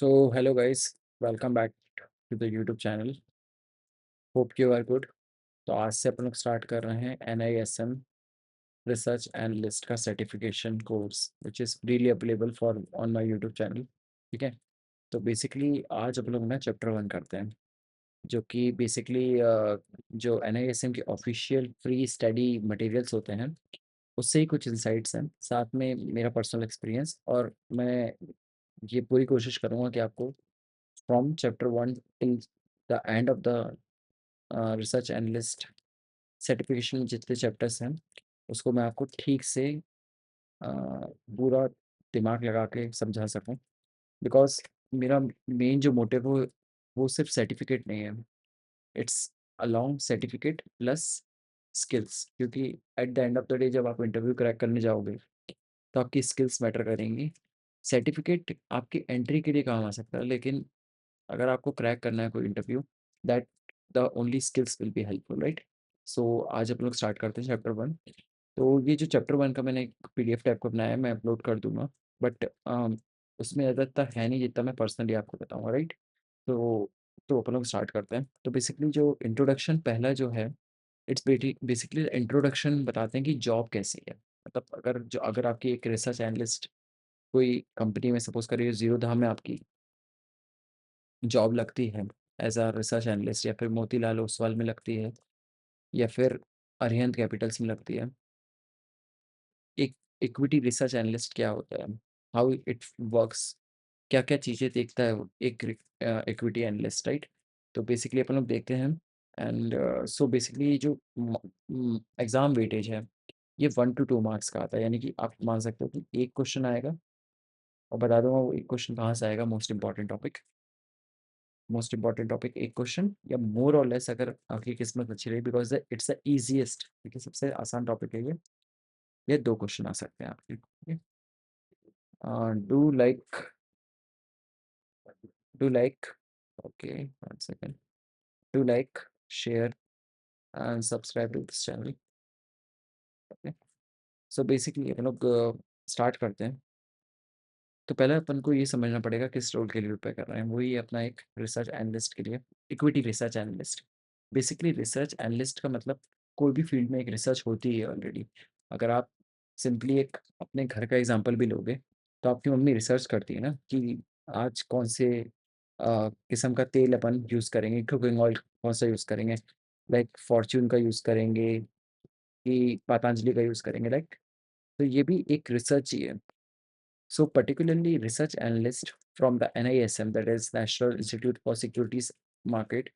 So, hello guys, welcome back to the YouTube channel. Hope you are good. तो आज से अपन लोग start कर रहे हैं NISM रिसर्च एनालिस्ट का certification course which is freely available for on my YouTube channel. ठीक है। तो बेसिकली आज अपन लोग ना चैप्टर 1 करते हैं, जो कि बेसिकली जो NISM के ऑफिशियल फ्री स्टडी मटेरियल्स होते हैं उससे ही कुछ इंसाइट्स हैं, साथ में मेरा पर्सनल एक्सपीरियंस। और मैं ये पूरी कोशिश करूँगा कि आपको from chapter 1 till the end of the research analyst certification में जितने चैप्टर्स हैं उसको मैं आपको ठीक से पूरा दिमाग लगा के समझा सकूं। बिकॉज मेरा मेन जो मोटिव हो वो सिर्फ सर्टिफिकेट नहीं है, it's along certificate plus skills. क्योंकि at the end of the day जब आप इंटरव्यू क्रैक करने जाओगे तो आपकी स्किल्स मैटर करेंगी। सर्टिफिकेट आपकी एंट्री के लिए काम आ सकता है, लेकिन अगर आपको क्रैक करना है कोई interview, that the only skills will be helpful, right. So आज हम लोग स्टार्ट करते हैं चैप्टर 1। तो ये जो चैप्टर 1 का मैंने एक पीडीएफ टाइप का बनाया है, मैं अपलोड कर दूंगा। बट उसमें ज़्यादा इतना है नहीं जितना मैं पर्सनली आपको बताऊंगा, राइट। तो अपन लोग स्टार्ट करते हैं। तो बेसिकली जो इंट्रोडक्शन पहला जो है, इट्स बेसिकली इंट्रोडक्शन बताते हैं कि जॉब कैसी है। मतलब अगर आपकी एक रिसर्च एनालिस्ट कोई कंपनी में सपोज करिए जीरो धाम में आपकी जॉब लगती है एज अ रिसर्च एनालिस्ट, या फिर मोतीलाल ओसवाल में लगती है, या फिर अरिहंत कैपिटल्स में लगती है। एक इक्विटी रिसर्च एनालिस्ट क्या होता है, हाउ इट वर्क्स, क्या क्या चीज़ें देखता है वो एक इक्विटी एनालिस्ट, राइट। तो बेसिकली अपन लोग देखते हैं। एंड सो बेसिकली जो एग्ज़ाम वेटेज है ये 1 to 2 मार्क्स का आता है, यानी कि आप मान सकते हो कि एक क्वेश्चन आएगा। और बता दूंगा वो एक क्वेश्चन कहाँ से आएगा। मोस्ट इंपॉर्टेंट टॉपिक एक क्वेश्चन, या मोर और लेस अगर आपकी किस्मत अच्छी रही, बिकॉज इट्स द इजीएस्ट, देखिए सबसे आसान टॉपिक है ये 2 क्वेश्चन आ सकते हैं आपके। Do like do like okay, 1 second. Do like, share and subscribe to this channel. Okay. So basically हम लोग स्टार्ट करते हैं। तो पहले अपन को ये समझना पड़ेगा किस रोल के लिए प्रिपेयर कर रहे हैं। वही अपना एक रिसर्च एनालिस्ट के लिए, equity research analyst. Basically research analyst का मतलब कोई भी फील्ड में एक रिसर्च होती है ऑलरेडी। अगर आप सिंपली एक अपने घर का एग्जांपल भी लोगे तो आपकी मम्मी रिसर्च करती है ना कि आज कौन से किस्म का तेल अपन यूज़ करेंगे, कुकिंग ऑयल कौन सा यूज़ करेंगे, लाइक फॉर्च्यून का यूज़ करेंगे कि पतंजलि का यूज़ करेंगे, लाइक। तो ये भी एक रिसर्च ही है। So particularly research analyst from the NISM, that is National Institute for Securities Market,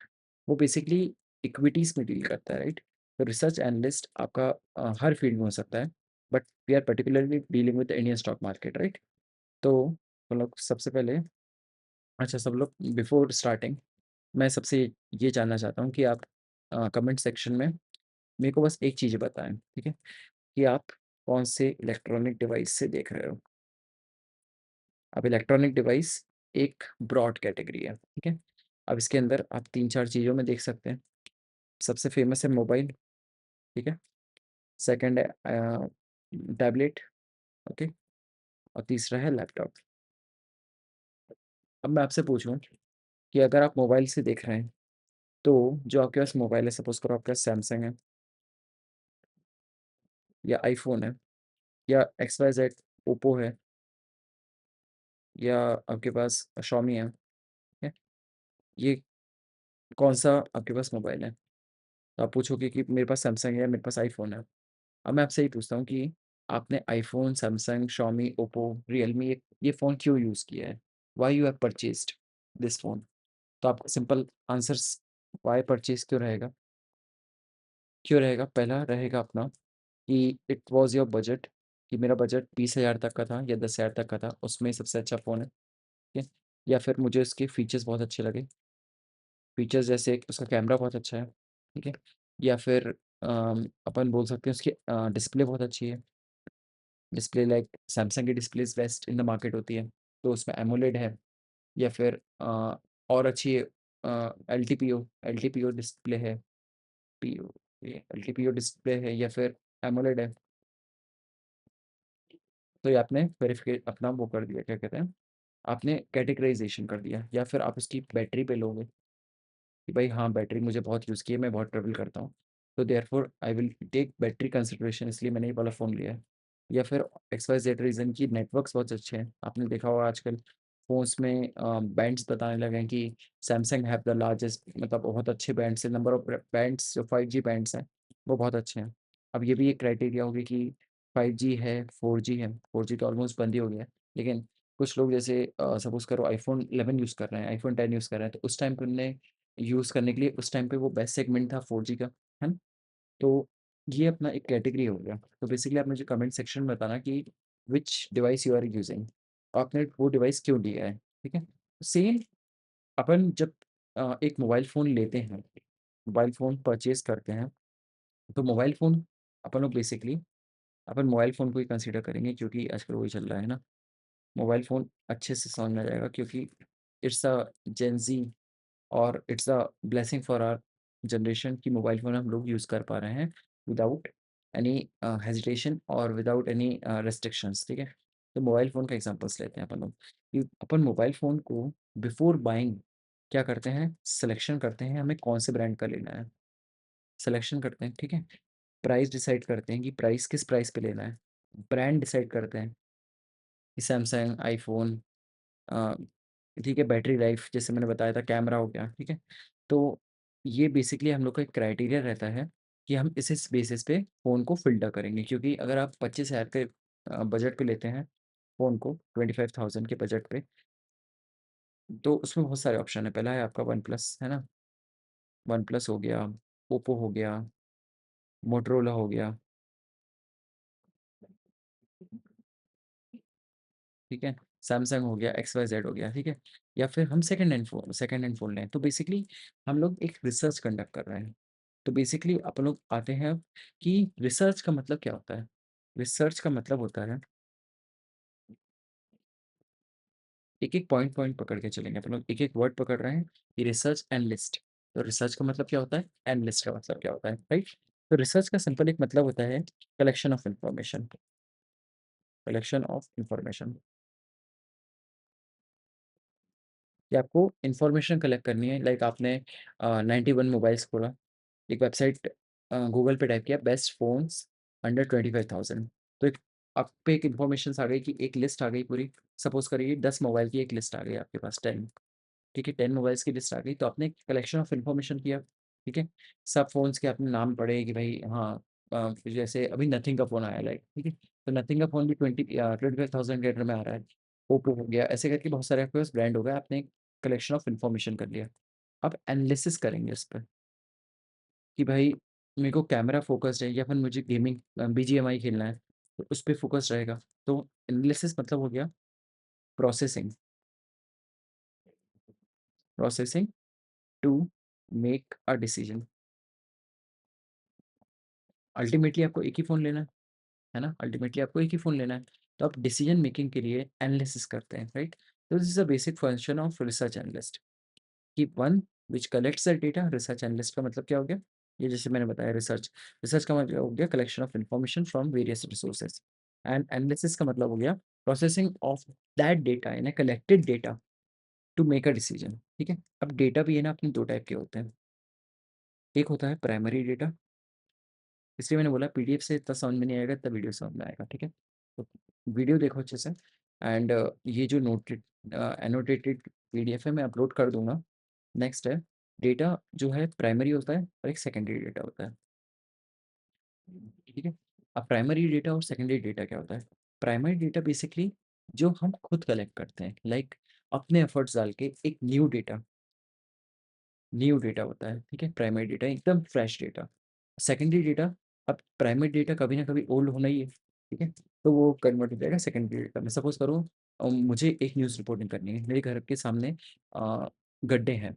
वो बेसिकली इक्विटीज में डील करता है, राइट। तो रिसर्च एनालिस्ट आपका हर फील्ड में हो सकता है, but we are particularly dealing with Indian stock market, right. तो हम लोग सबसे पहले, अच्छा सब लोग बिफोर स्टार्टिंग मैं सबसे ये जानना चाहता हूँ कि आप कमेंट सेक्शन में मेरे को बस एक चीज़ बताएं, ठीक है, कि आप कौन से इलेक्ट्रॉनिक डिवाइस से देख रहे हो। अब इलेक्ट्रॉनिक डिवाइस एक ब्रॉड कैटेगरी है, ठीक है। अब इसके अंदर आप 3-4 चीज़ों में देख सकते हैं। सबसे फेमस है मोबाइल, ठीक है। सेकंड है टैबलेट, ओके। और तीसरा है लैपटॉप। अब मैं आपसे पूछूं कि अगर आप मोबाइल से देख रहे हैं तो जो आपके पास मोबाइल है, सपोज करो आपके पास सैमसंग है, या आईफोन है, या XYZ ओप्पो है, या आपके पास शॉमी है, ठीक है? ये कौन सा आपके पास मोबाइल है? तो आप पूछोगे कि मेरे पास सैमसंग है, मेरे पास आईफोन है। अब मैं आपसे ये पूछता हूँ कि आपने iPhone, Samsung, Xiaomi, Oppo, Realme ये फ़ोन क्यों यूज़ किया है? Why you have purchased this phone? तो आपका सिंपल आंसर्स व्हाई परचेज़ क्यों रहेगा? पहला रहेगा अपना कि इट वाज़ योर बजट, कि मेरा बजट 20,000 तक का था या 10,000 तक का था, उसमें सबसे अच्छा फ़ोन है, ठीक है? या फिर मुझे उसके फीचर्स बहुत अच्छे लगे। फीचर्स जैसे उसका कैमरा बहुत अच्छा है, ठीक है? या फिर अपन बोल सकते हैं उसकी डिस्प्ले बहुत अच्छी है। डिस्प्ले लाइक सैमसंग की डिस्प्लेज़ बेस्ट इन द मार्केट होती है, तो उसमें एमोलेड है। या फिर और अच्छी एलटीपीओ डिस्प्ले है, पीओ ये एलटीपीओ डिस्प्ले है, या फिर एमोलेड है। तो ये आपने वेरिफ़िके अपना वो कर दिया, क्या कहते हैं, आपने कैटेगराइज़ेशन कर दिया या फिर आप उसकी बैटरी पे लोगे कि भाई हाँ, बैटरी मुझे बहुत यूज़ की है, मैं बहुत ट्रैवल करता हूँ। तो therefore I will take battery consideration, इसलिए मैंने ये वाला फ़ोन लिया है। या फिर एक्स-वाई-ज़ेड रीज़न कि नेटवर्क्स बहुत अच्छे हैं। आपने देखा होगा आजकल फ़ोन्स में बैंड्स बताने लगे हैं कि सैमसंग हैव द लार्जेस्ट, मतलब बहुत अच्छे बैंड्स हैं, नंबर ऑफ बैंड्स जो 5G बैंड्स हैं, वो बहुत अच्छे हैं। अब ये भी एक क्राइटेरिया होगी कि 5G है, 4G है, 4G तो ऑलमोस्ट बंद ही हो गया है। लेकिन कुछ लोग जैसे सपोज़ करो आईफ़ोन 11 यूज़ कर रहे हैं, आईफ़ोन 10 यूज़ कर रहे हैं, तो उस टाइम पे उनने यूज़ करने के लिए उस टाइम पे वो बेस्ट सेगमेंट था 4G का, है ना? तो ये अपना एक कैटेगरी हो गया। तो बेसिकली आप मुझे कमेंट सेक्शन में बताना कि which device you are using, आपने वो डिवाइस क्यों लिया है, ठीक है? सेम अपन जब एक मोबाइल फ़ोन लेते हैं, मोबाइल फ़ोन परचेज़ करते हैं, तो मोबाइल फ़ोन अपन लोग बेसिकली अपन मोबाइल फ़ोन को ही कंसीडर करेंगे क्योंकि आजकल वही चल रहा है ना? मोबाइल फ़ोन अच्छे से समझ में आ जाएगा क्योंकि इट्स अ जेन ज़ी और it's a blessing for our generation कि मोबाइल फ़ोन हम लोग यूज़ कर पा रहे हैं विदाउट एनी हेजिटेशन और विदाउट एनी रिस्ट्रिक्शंस, ठीक है? तो मोबाइल फ़ोन का एग्ज़ाम्पल्स लेते हैं अपन लोग कि अपन मोबाइल फ़ोन को बिफ़ोर बाइंग क्या करते हैं, सिलेक्शन करते हैं हमें कौन से ब्रांड का लेना है, सिलेक्शन करते हैं, ठीक है? प्राइस डिसाइड करते हैं कि प्राइस किस प्राइस पे लेना है, ब्रांड डिसाइड करते हैं कि सैमसंग, आईफ़ोन, अ, ठीक है, बैटरी लाइफ जैसे मैंने बताया था, कैमरा हो गया, ठीक है? तो ये बेसिकली हम लोग का एक क्राइटेरिया रहता है कि हम इस बेसिस पे फ़ोन को फ़िल्टर करेंगे क्योंकि अगर आप 25,000 के बजट पे लेते हैं फ़ोन को, 25,000 के बजट पे, तो उसमें बहुत सारे ऑप्शन हैं। पहला है आपका वन प्लस, है ना? वन प्लस हो गया, ओप्पो हो गया, मोटोरोला हो गया, ठीक है? सैमसंग हो गया, एक्स-वाई-ज़ेड हो गया, ठीक है? या फिर हम सेकंड हैंड फ़ोन लें, तो बेसिकली हम लोग एक रिसर्च कंडक्ट कर रहे हैं। तो बेसिकली अपन लोग आते हैं अब कि रिसर्च का मतलब क्या होता है? रिसर्च का मतलब होता है एक-एक पॉइंट पकड़ के चलेंगे अपन लोग, एक-एक वर्ड पकड़ रहे हैं कि रिसर्च एंड लिस्ट। तो रिसर्च का मतलब क्या होता है? एंड लिस्ट का मतलब क्या होता है, राइट? तो रिसर्च का सिंपल एक मतलब होता है collection of information, collection of information. कि आपको इन्फॉर्मेशन कलेक्ट करनी है, लाइक आपने 91 मोबाइल्स खोला, एक वेबसाइट गूगल पे टाइप किया बेस्ट फ़ोन्स अंडर 25,000, तो एक आप पे एक इन्फॉर्मेशंस आ गई कि एक लिस्ट आ गई पूरी। सपोज़ करिए 10 मोबाइल की एक लिस्ट आ गई आपके पास, 10, ठीक है? 10 मोबाइल्स की लिस्ट आ गई, तो आपने कलेक्शन ऑफ इन्फॉर्मेशन किया, ठीक है? सब फ़ोन्स के आपने नाम पढ़े कि भाई हाँ, जैसे अभी नथिंग का फ़ोन आया, लाइक, ठीक है? तो नथिंग का फ़ोन भी 25,000 के अंडर में आ रहा है। ओप्पो हो गया, ऐसे करके बहुत सारे आपके पास ब्रांड हो गए, आपने कलेक्शन ऑफ इन्फॉर्मेशन कर लिया। अब एनालिसिस करेंगे इस पे कि भाई मेरे को कैमरा फ़ोकस्ड है या फिर मुझे गेमिंग बीजीएमआई खेलना है, तो उस पे फ़ोकस्ड रहेगा। तो एनालिसिस मतलब हो गया processing, processing to make a decision. Ultimately आपको एक ही फ़ोन लेना है ना? अल्टीमेटली आपको एक ही फ़ोन लेना है। तो आप डिसीजन मेकिंग के लिए एनालिसिस करते हैं, राइट? तो this is a basic function of research analyst कि one which collects the data. Research analyst का मतलब क्या हो गया? ये जैसे मैंने बताया रिसर्च, रिसर्च का मतलब हो गया collection of information from various resources and analysis का मतलब हो गया processing of that data in a collected data to make a decision, ठीक है? अब डेटा भी है ना अपने 2 टाइप के होते हैं। एक होता है प्राइमरी डेटा, इसलिए मैंने बोला पीडीएफ से इतना समझ में नहीं आएगा, इतना वीडियो समझ में आएगा, ठीक है? तो वीडियो देखो अच्छे से एंड ये जो एनोटेटेड पीडीएफ है मैं अपलोड कर दूँगा। नेक्स्ट है डेटा जो है प्राइमरी होता है और एक सेकेंडरी डेटा होता है, ठीक है? अब प्राइमरी डेटा और सेकेंडरी डेटा क्या होता है? प्राइमरी डेटा बेसिकली जो हम खुद कलेक्ट करते हैं, लाइक अपने एफर्ट्स डाल के एक न्यू डेटा होता है, ठीक है? प्राइमरी डेटा एकदम फ्रेश डेटा। सेकेंडरी डेटा, अब प्राइमरी डेटा कभी ना कभी ओल्ड होना ही है, ठीक है? तो वो कन्वर्ट हो जाएगा सेकेंडरी डेटा में। सपोज़ करो मुझे एक न्यूज़ रिपोर्टिंग करनी है। मेरे घर के सामने गड्ढे हैं,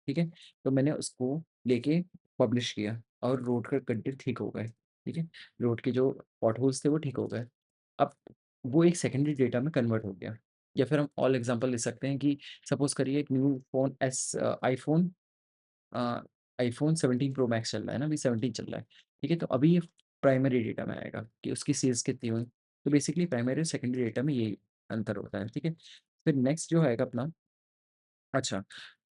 ठीक है? तो मैंने उसको लेके पब्लिश किया और रोड के गड्ढे ठीक हो गए, ठीक है? रोड के जो पॉटहोल्स थे वो ठीक हो गए। अब वो एक सेकेंडरी डेटा में कन्वर्ट हो गया। या फिर हम और एग्ज़ाम्पल ले सकते हैं कि सपोज़ करिए एक न्यू फ़ोन आईफ़ोन अ, आईफ़ोन 17 प्रो मैक्स चल रहा है ना, अभी 17 चल रहा है, ठीक है? तो अभी ये प्राइमरी डेटा में आएगा कि उसकी सेल्स कितनी हुई। तो बेसिकली प्राइमरी और सेकेंडरी डेटा में ये अंतर होता है, ठीक है? फिर नेक्स्ट जो आएगा अपना, अच्छा,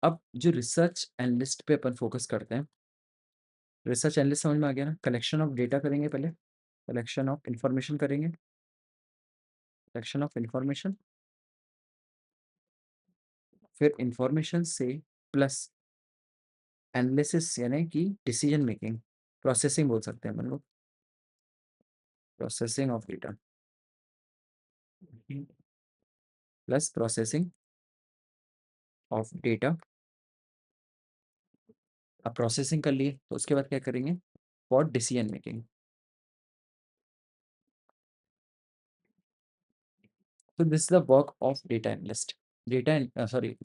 अब जो रिसर्च एनालिस्ट पे अपन फोकस करते हैं। रिसर्च एनालिस्ट समझ में आ गया ना? कलेक्शन ऑफ डेटा करेंगे पहले, कलेक्शन ऑफ इंफॉर्मेशन करेंगे, कलेक्शन ऑफ इंफॉर्मेशन, फिर इंफॉर्मेशन से प्लस एनालिसिस यानी कि डिसीजन मेकिंग, प्रोसेसिंग बोल सकते हैं अपन लोग, processing of data plus processing of data. अब प्रोसेसिंग कर लिए तो उसके बाद क्या करेंगे? For decision making. So this is the work of data analyst. I'm sorry.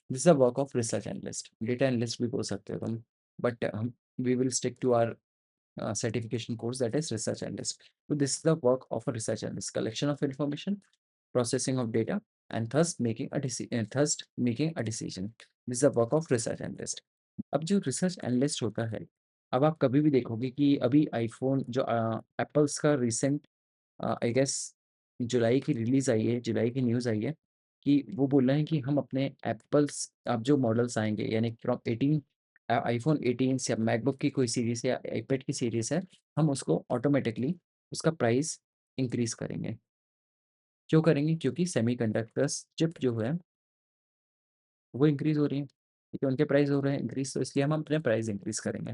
This is the work of research analyst. Data analyst भी बोल सकते हो तुम, but हम we will stick to our certification course, that is research analyst. So this is the work of a research analyst: collection of information, processing of data, and thus making a decision. This is the work of research analyst. अब जो research analyst होता है, अब आप कभी भी देखोगे कि अभी आईफोन जो एप्पल्स का रिसेंट आई गेस जुलाई की रिलीज आई है, जुलाई की न्यूज़ आई है कि वो बोल रहे हैं कि हम अपने एप्पल्स अब जो मॉडल्स आएंगे यानी फ्रॉम 18 आईफोन 18 या मैकबुक की कोई सीरीज या आईपैड की सीरीज है, हम उसको ऑटोमेटिकली उसका प्राइस इंक्रीज करेंगे। क्यों करेंगे? क्योंकि सेमीकंडक्टर्स चिप जो है वो इंक्रीज हो रही है, ठीक है, उनके प्राइस हो रहे हैं इंक्रीज, तो इसलिए हम अपने प्राइस इंक्रीज करेंगे।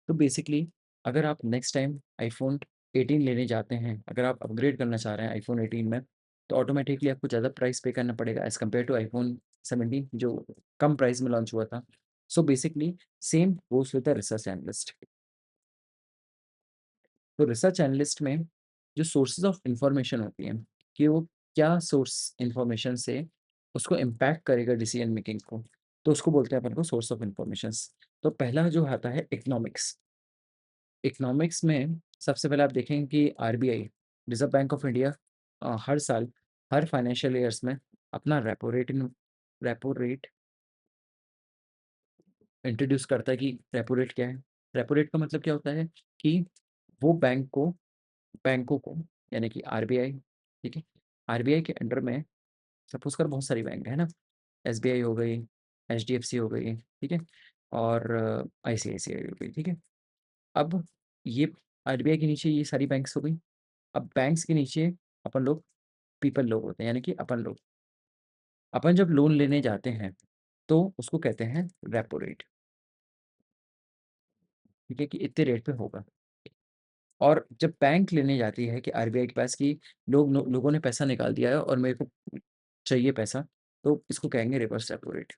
तो बेसिकली अगर आप नेक्स्ट टाइम आईफ़ोन 18 लेने जाते हैं, अगर आप अपग्रेड करना चाह रहे हैं आईफ़ोन 18 में, तो ऑटोमैटिकली आपको ज़्यादा प्राइस पे करना पड़ेगा एज़ कम्पेयर टू आईफ़ोन 17 जो कम प्राइस में लॉन्च हुआ था। So basically same goes with the research analyst. तो रिसर्च एनालिस्ट में जो सोर्सेज़ ऑफ इन्फॉर्मेशन होती हैं कि वो क्या सोर्स इन्फॉर्मेशन से उसको इम्पैक्ट करेगा डिसीजन मेकिंग को, तो उसको बोलते हैं अपन को सोर्स ऑफ इन्फॉर्मेशंस। तो पहला जो आता है इकोनॉमिक्स। इकोनॉमिक्स में सबसे पहले आप देखेंगे कि RBI, reserve bank of India, हर साल हर फाइनेंशियल ईयर्स में अपना रेपो रेट इंट्रोड्यूस करता है कि रेपो रेट क्या है। रेपो रेट का मतलब क्या होता है कि वो बैंकों को यानी कि आरबीआई, ठीक है, आरबीआई के अंडर में सपोज कर बहुत सारी बैंक है ना, एसबीआई हो गई, एचडीएफसी हो गई, ठीक है, और आईसीआईसीआई हो गई, ठीक है। अब ये आरबीआई के नीचे ये सारी बैंक्स हो गई। अब बैंक्स के नीचे अपन लोग पीपल लोग होते हैं यानी कि अपन लोग, अपन जब लोन लेने जाते हैं तो उसको कहते हैं रेपो रेट, ठीक है, कि इतने रेट पे होगा। और जब बैंक लेने जाती है कि आरबीआई के पास कि लोगों ने पैसा निकाल दिया है और मेरे को चाहिए पैसा, तो इसको कहेंगे रिवर्स रेपो रेट।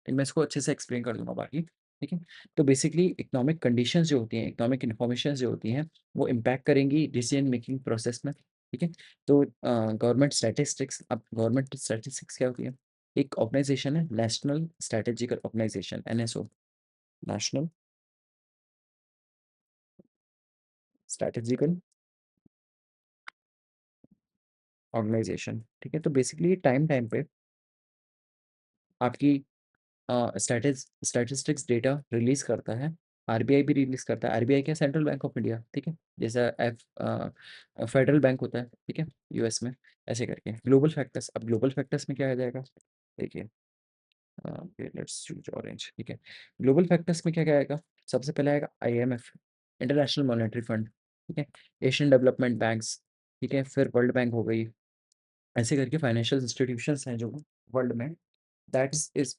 मैं इसको अच्छे से एक्सप्लेन कर दूंगा बाकी, ठीक है। तो बेसिकली इकोनॉमिक कंडीशंस जो होती हैं, इकोनॉमिक इन्फॉर्मेशन जो होती हैं, वो इम्पैक्ट करेंगी डिसीजन मेकिंग प्रोसेस में, ठीक है। तो गवर्नमेंट स्टैटिस्टिक्स, अब गवर्नमेंट स्टैटिस्टिक्स क्या होती है? एक ऑर्गेनाइजेशन है, national strategical organisation, NSO, national strategical organisation, ठीक है। तो बेसिकली टाइम टाइम पे आपकी स्टैटिस्टिक्स डेटा रिलीज करता है। आरबीआई भी रिलीज करता है। आरबीआई क्या? सेंट्रल बैंक ऑफ इंडिया, ठीक है। जैसा फेडरल बैंक होता है, ठीक है, यूएस में। ऐसे करके ग्लोबल फैक्टर्स, अब ग्लोबल फैक्टर्स में क्या आ जाएगा? देखिए, लेट्स चूज ऑरेंज, ठीक है। ग्लोबल फैक्टर्स में क्या क्या आएगा? सबसे पहले आएगा आईएमएफ, इंटरनेशनल मॉनेटरी फंड, ठीक है, एशियन डेवलपमेंट बैंक्स, ठीक है, फिर वर्ल्ड बैंक हो गई। ऐसे करके फाइनेंशियल इंस्टीट्यूशंस हैं जो वर्ल्ड में, that's is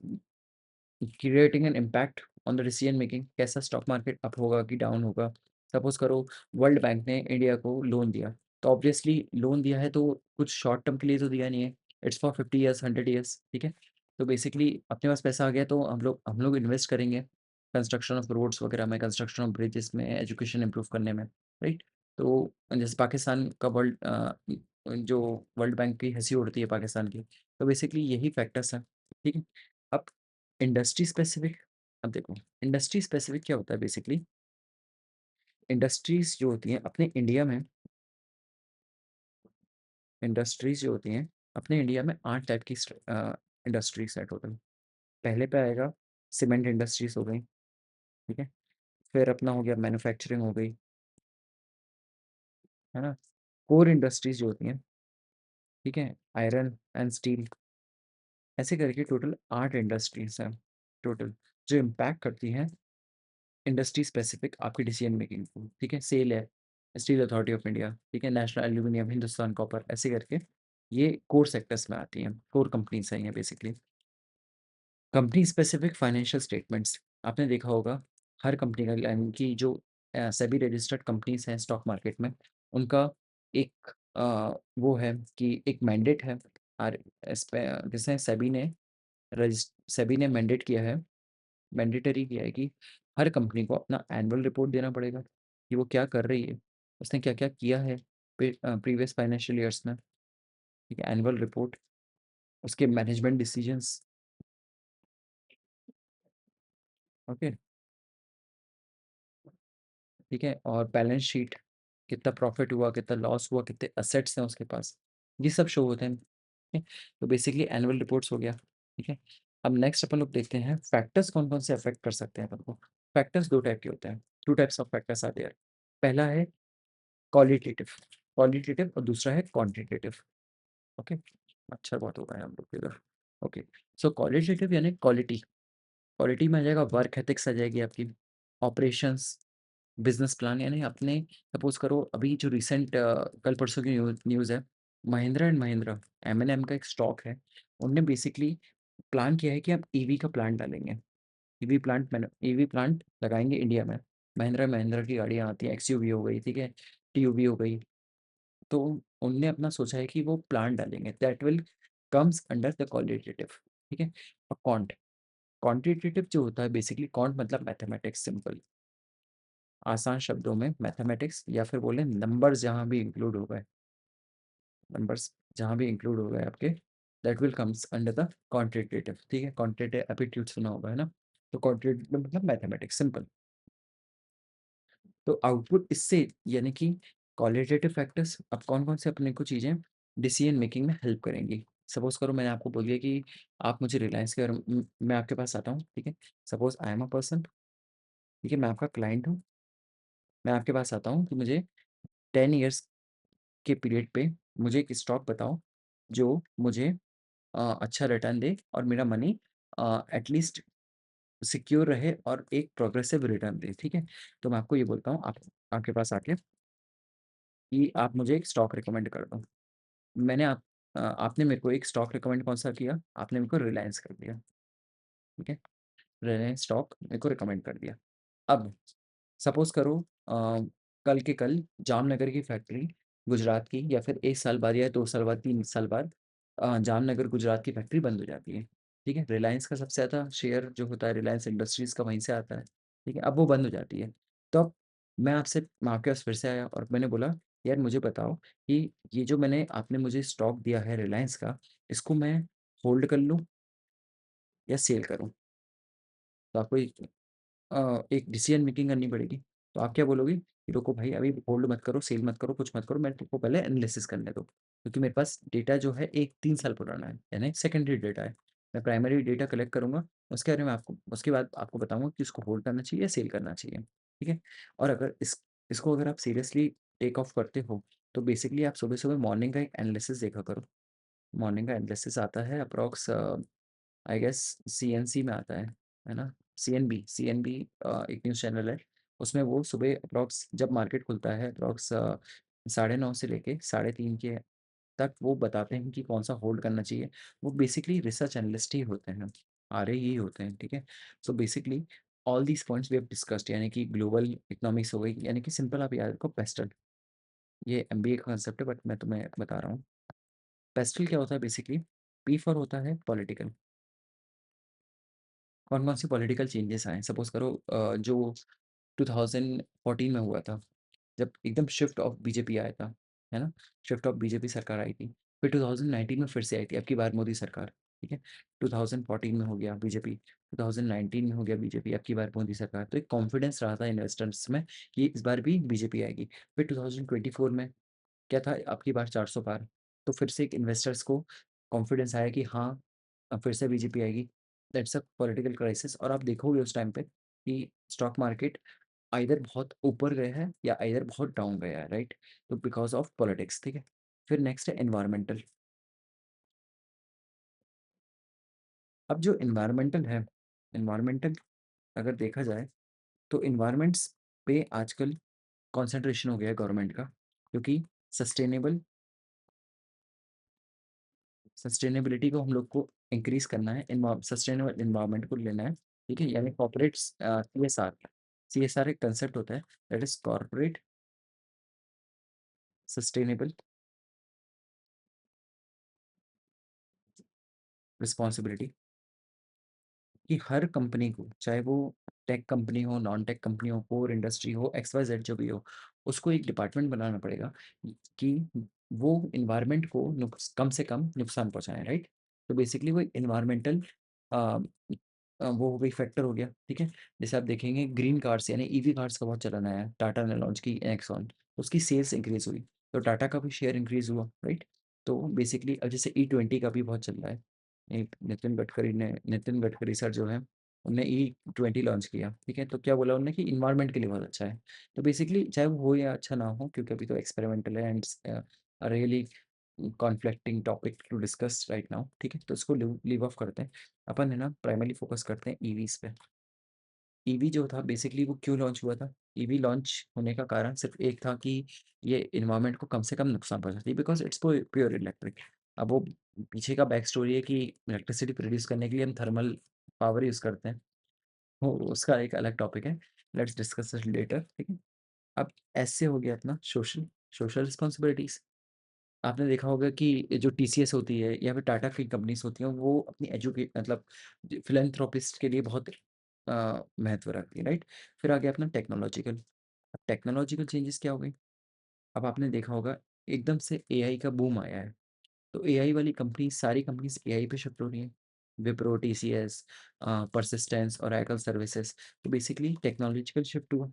creating an impact on the decision making, कैसा स्टॉक मार्केट अप होगा कि डाउन होगा। सपोज करो वर्ल्ड बैंक ने इंडिया को लोन दिया, तो ऑब्वियसली लोन दिया है तो कुछ शॉर्ट टर्म के लिए तो दिया नहीं है, इट्स फॉर 50 ईयर्स, 100 ईयर्स, ठीक है। तो बेसिकली अपने पास पैसा आ गया तो हम लोग इन्वेस्ट करेंगे कंस्ट्रक्शन ऑफ रोड्स वगैरह में, कंस्ट्रक्शन ऑफ ब्रिजेस में, एजुकेशन इंप्रूव करने में, राइट। तो जैसे पाकिस्तान का जो वर्ल्ड बैंक की हंसी उड़ती है पाकिस्तान की, तो बेसिकली यही फैक्टर्स हैं, ठीक है। अब इंडस्ट्री स्पेसिफिक, अब देखो इंडस्ट्री स्पेसिफिक क्या होता है बेसिकली। इंडस्ट्रीज जो होती हैं अपने इंडिया में, इंडस्ट्रीज जो होती हैं अपने इंडिया में 8 टाइप की इंडस्ट्री सेट होते हैं। पहले पे आएगा सीमेंट इंडस्ट्रीज हो गई, ठीक है। फिर अपना हो गया मैन्युफैक्चरिंग हो गई, है ना। कोर इंडस्ट्रीज जो होती हैं ठीक है, आयरन एंड स्टील, ऐसे करके टोटल 8 इंडस्ट्रीज़ हैं टोटल, जो इम्पैक्ट करती हैं इंडस्ट्री स्पेसिफिक आपकी डिसीजन मेकिंग को, ठीक है? सेल है, स्टील अथॉरिटी ऑफ इंडिया, ठीक है? नेशनल एल्यूमीनियम, हिंदुस्तान कॉपर, ऐसे करके ये कोर सेक्टर्स में आती हैं, कोर कंपनीज़ हैं ये basically. Company specific financial statements, आपने देखा होगा हर कंपनी का, यानी कि जो सेबी रजिस्टर्ड कंपनीज़ हैं स्टॉक मार्केट में, उनका एक वो है कि एक मैंडेट है, और इस पे जैसे सेबी ने मैंडेट किया है, मैंडेटरी किया है कि हर कंपनी को अपना एनुअल रिपोर्ट देना पड़ेगा कि वो क्या कर रही है, उसने क्या-क्या किया है प्रीवियस फाइनेंशियल ईयर्स में, ठीक है? एनुअल रिपोर्ट, उसके मैनेजमेंट डिसीजंस, ओके, ठीक है? और बैलेंस शीट, कितना प्रॉफिट हुआ, कितना लॉस हुआ, कितने असेट्स हैं उसके पास, ये सब शो होते हैं, ठीक है? तो बेसिकली एनुअल रिपोर्ट्स हो गया, ठीक है? अब नेक्स्ट अपन लोग देखते हैं फैक्टर्स कौन-कौन से अफेक्ट कर सकते हैं अपन को। फैक्टर्स 2 टाइप के होते हैं, 2 types of factors are there. पहला है क्वालिटेटिव, क्वालिटेटिव और दूसरा है क्वांटिटेटिव, ओके? अच्छा बहुत हो गया है हम लोग के इधर, ओके। सो क्वालिटेटिव यानी क्वालिटी, क्वालिटी में आ जाएगा वर्क एथिक्स आ जाएगी आपकी, ऑपरेशंस, बिजनेस प्लान, यानी आपने सपोज करो अभी जो रिसेंट कल परसों की न्यूज़ है, महिंद्रा एंड महिंद्रा, एम का एक स्टॉक है, उनने बेसिकली प्लान किया है कि हम ईवी का प्लांट डालेंगे, ईवी प्लांट लगाएंगे इंडिया में। महिंद्रा महिंद्रा की गाड़ियाँ आती हैं, एक्सयूवी हो गई, ठीक है, टीयूवी हो गई, तो उनने अपना सोचा है कि वो प्लांट डालेंगे, that will comes under the qualitative, ठीक है? और क्वांटिटेटिव जो होता है बेसिकली, क्वांट मतलब मैथमेटिक्स, सिंपल आसान शब्दों में मैथमेटिक्स, या फिर बोले नंबर्स जहाँ भी इंक्लूड हो गए, नंबर्स जहाँ भी इंक्लूड हो गए आपके, that will comes under the quantitative, ठीक है? क्वांटिटेटिव एप्टीट्यूड सुना होगा, है ना? तो क्वांटिटेटिव मतलब मैथमेटिक्स, सिंपल। तो आउटपुट इससे, यानी कि क्वालिटेटिव फैक्टर्स अब कौन-कौन से अपने को चीज़ें डिसीजन मेकिंग में हेल्प करेंगी। सपोज़ करो मैंने आपको बोल दिया कि आप मुझे रिलायंस के बारे में, मैं आपके पास आता हूँ, ठीक है? Suppose I am a person, ठीक है? मैं आपका क्लाइंट हूँ, मैं आपके पास आता हूँ कि मुझे 10 इयर्स के पीरियड पे मुझे एक स्टॉक बताओ, जो मुझे अच्छा रिटर्न दे और मेरा मनी एटलीस्ट सिक्योर रहे और एक प्रोग्रेसिव रिटर्न दे, ठीक है? तो मैं आपको ये बोलता हूँ, आप आपके पास आके कि आप मुझे एक स्टॉक रिकमेंड कर दो। आपने मेरे को एक स्टॉक रिकमेंड कौन-सा किया? आपने मेरे को रिलायंस कर दिया, ठीक है? रिलायंस स्टॉक मेरे को रिकमेंड कर दिया। अब सपोज़ करो कल के कल जामनगर की फैक्ट्री गुजरात की, या फिर 1 साल बाद या 2 साल बाद, 3 साल बाद जामनगर गुजरात की फैक्ट्री बंद हो जाती है, ठीक है? रिलायंस का सबसे ज़्यादा शेयर जो होता है रिलायंस इंडस्ट्रीज़ का वहीं से आता है, ठीक है? अब वो बंद हो जाती है। तो अब मैं आपके पास फिर से आया और मैंने बोला, यार मुझे बताओ कि ये जो आपने मुझे स्टॉक दिया है रिलायंस का, इसको मैं होल्ड कर लूँ या सेल करूँ? तो आपको एक डिसीजन मेकिंग करनी पड़ेगी। तो आप क्या बोलोगे कि रुको भाई, अभी होल्ड मत करो, सेल मत करो, कुछ मत करो, मैं तुमको पहले एनालिसिस करने दो। क्योंकि मेरे पास डेटा जो है 1 3 साल पुराना है, यानी सेकेंडरी डेटा है। मैं प्राइमरी डेटा कलेक्ट करूँगा, उसके बारे में आपको उसके बाद आपको बताऊँगा कि इसको होल्ड करना चाहिए या सेल करना चाहिए, ठीक है? और अगर इसको अगर आप सीरियसली टेक ऑफ करते हो, तो बेसिकली आप सुबह-सुबह मॉर्निंग का एक एनालिसिस देखा करो। मॉर्निंग का एनालिसिस आता है अप्रॉक्स आई गेस सीएनसी में आता है ना? सीएनबी एक न्यूज़ चैनल है, उसमें वो सुबह अप्रॉक्स जब मार्केट खुलता है अप्रॉक्स 9:30 से लेके 3:30 के तक वो बताते हैं कि कौन-सा होल्ड करना चाहिए। वो बेसिकली रिसर्च एनालिस्ट ही होते हैं, आरए ही होते हैं, ठीक है? So basically all these points we have discussed, यानी कि ग्लोबल इकोनॉमिक्स हो गई, यानी कि सिंपल आप याद रखो पेस्टल, ये एमबीए का कांसेप्ट है बट मैं तुम्हें बता रहा हूँ। पेस्टल क्या होता है बेसिकली? पी फॉर होता है पॉलिटिकल। कौन-कौन सी पॉलिटिकल चेंजेस आए? सपोज़ करो जो 2014 में हुआ था, जब एकदम शिफ्ट ऑफ बीजेपी आया था, है ना? शिफ्ट ऑफ बीजेपी सरकार आई थी। फिर 2019 में फिर से आई थी, अब की बार मोदी सरकार, ठीक है? 2014 में हो गया बीजेपी, 2019 में हो गया बीजेपी, अब की बार मोदी सरकार। तो एक कॉन्फिडेंस रहा था इन्वेस्टर्स में कि इस बार भी बीजेपी आएगी। फिर 2024 में क्या था, अब की बार 400 पार। तो फिर से एक इन्वेस्टर्स को कॉन्फिडेंस आया कि हाँ, अब फिर से बीजेपी आएगी। दैट्स अ पॉलिटिकल क्राइसिस, और आप देखोगे उस टाइम पे कि स्टॉक मार्केट आइदर बहुत ऊपर गया है या आइदर बहुत डाउन गया है, राइट? तो बिकॉज़ ऑफ पॉलिटिक्स, ठीक है? फिर नेक्स्ट है एनवायरमेंटल। अब जो इन्वायरमेंटल है, इन्वायरमेंटल अगर देखा जाए तो इन्वायरमेंट्स पे आजकल कंसंट्रेशन हो गया है गवर्नमेंट का, क्योंकि सस्टेनेबल सस्टेनेबिलिटी को हम लोग को इंक्रीज करना है, सस्टेनेबल इन्वायरमेंट को लेना है। ठीक है, यानी कॉर्पोरेट सीएसआर, सीएसआर एक कंसेप्ट होता है, that is corporate sustainable responsibility, कि हर कंपनी को, चाहे वो टेक कंपनी हो, नॉन टेक कंपनी हो, कोर इंडस्ट्री हो, एक्स वाई जेड जो भी हो, उसको एक डिपार्टमेंट बनाना पड़ेगा कि वो इन्वायरमेंट को कम से कम नुकसान पहुंचाए, राइट। तो बेसिकली वो इन्वायरमेंटल वो हो गई फैक्टर हो गया। ठीक है, जैसे आप देखेंगे ग्रीन कार्स यानी ईवी कार्स का बहुत चलन आया, टाटा ने लॉन्च की एक्सॉन, उसकी सेल्स इंक्रीज हुई, तो टाटा का भी शेयर इंक्रीज हुआ, राइट। तो बेसिकली अब जैसे E20 का भी बहुत चल रहा है, एक नितिन गडकरी सर जो है, उनने E20 लॉन्च किया। ठीक है, तो क्या बोला उन्होंने कि इन्वायरमेंट के लिए बहुत अच्छा है। तो बेसिकली चाहे वो हो या अच्छा ना हो, क्योंकि अभी तो एक्सपेरिमेंटल है and really conflicting topic to discuss right now. ठीक है, तो इसको लीव ऑफ करते हैं, अपन है ना प्राइमरली फोकस करते हैं ईवीज पे। ईवी जो था बेसिकली वो क्यों लॉन्च हुआ था? ईवी लॉन्च होने का कारण सिर्फ एक था कि ये इन्वायरमेंट को कम से कम नुकसान पहुंचाती है, बिकॉज इट्स प्योर इलेक्ट्रिक। अब वो पीछे का बैक स्टोरी है कि इलेक्ट्रिसिटी प्रोड्यूस करने के लिए हम थर्मल पावर यूज करते हैं, वो उसका एक अलग टॉपिक है, लेट्स डिस्कस इट लेटर। ठीक है, अब ऐसे हो गया अपना सोशल सोशल रिस्पॉन्सिबिलिटीज। आपने देखा होगा कि ये जो टीसीएस होती है या फिर टाटा की कंपनीज होती हैं, वो अपनी एजुकेट मतलब फिलेंथ्रोपिस्ट के लिए बहुत महत्व रखती है, राइट। फिर आ गया अपना टेक्नोलॉजिकल। अब टेक्नोलॉजिकल चेंजेस क्या हो गए? अब आपने देखा होगा एकदम से एआई का बूम आया है, तो एआई वाली कंपनी, सारी कंपनीज एआई पे शिफ्ट हो रही हैं, विप्रो, टीसीएस, परसिस्टेंस और आईकल सर्विसेज। तो बेसिकली टेक्नोलॉजिकल शिफ्ट हुआ।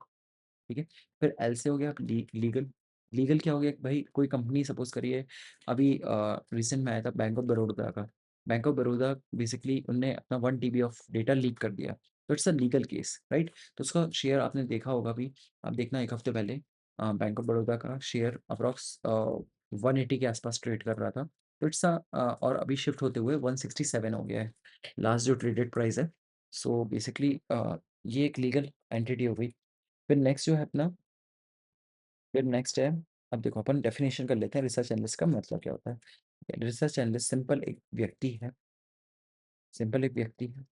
ठीक है, फिर एल से हो गया लीगल। लीगल क्या हो गया कि भाई कोई कंपनी सपोज करिए, अभी रिसेंट में आया था बैंक ऑफ बड़ौदा का। बैंक ऑफ बड़ौदा बेसिकली उनने अपना 1 TB ऑफ डेटा लीक कर दिया, तो it's a legal case, right. तो उसका शेयर आपने देखा होगा अभी, आप देखना एक हफ्ते पहले बैंक ऑफ बड़ौदा का शेयर अप्रॉक्स 180 के आसपास ट्रेड कर रहा था। तो इट्स और अभी शिफ्ट होते हुए 167 हो गया है लास्ट जो ट्रेडेड प्राइस है। सो बेसिकली ये एक लीगल एंटिटी हो गई। फिर नेक्स्ट जो है अपना, फिर नेक्स्ट है, अब देखो अपन डेफिनेशन कर लेते हैं रिसर्च एनालिस्ट का मतलब क्या होता है। रिसर्च एनालिस्ट सिंपल एक व्यक्ति है, सिंपल एक व्यक्ति है।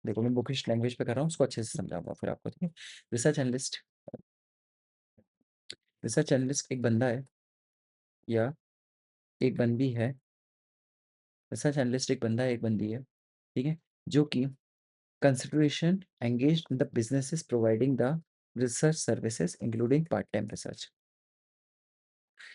देखो मैं बुकिश लैंग्वेज पे कर रहा हूँ, उसको अच्छे से समझाऊंगा फिर आपको। ठीक है, रिसर्च एनालिस्ट, रिसर्च एनालिस्ट एक बंदा है या एक बंदी है। रिसर्च एनालिस्ट एक बंदा है, एक बंदी है, ठीक है, जो कि consideration engage in the businesses providing the research services including part time research.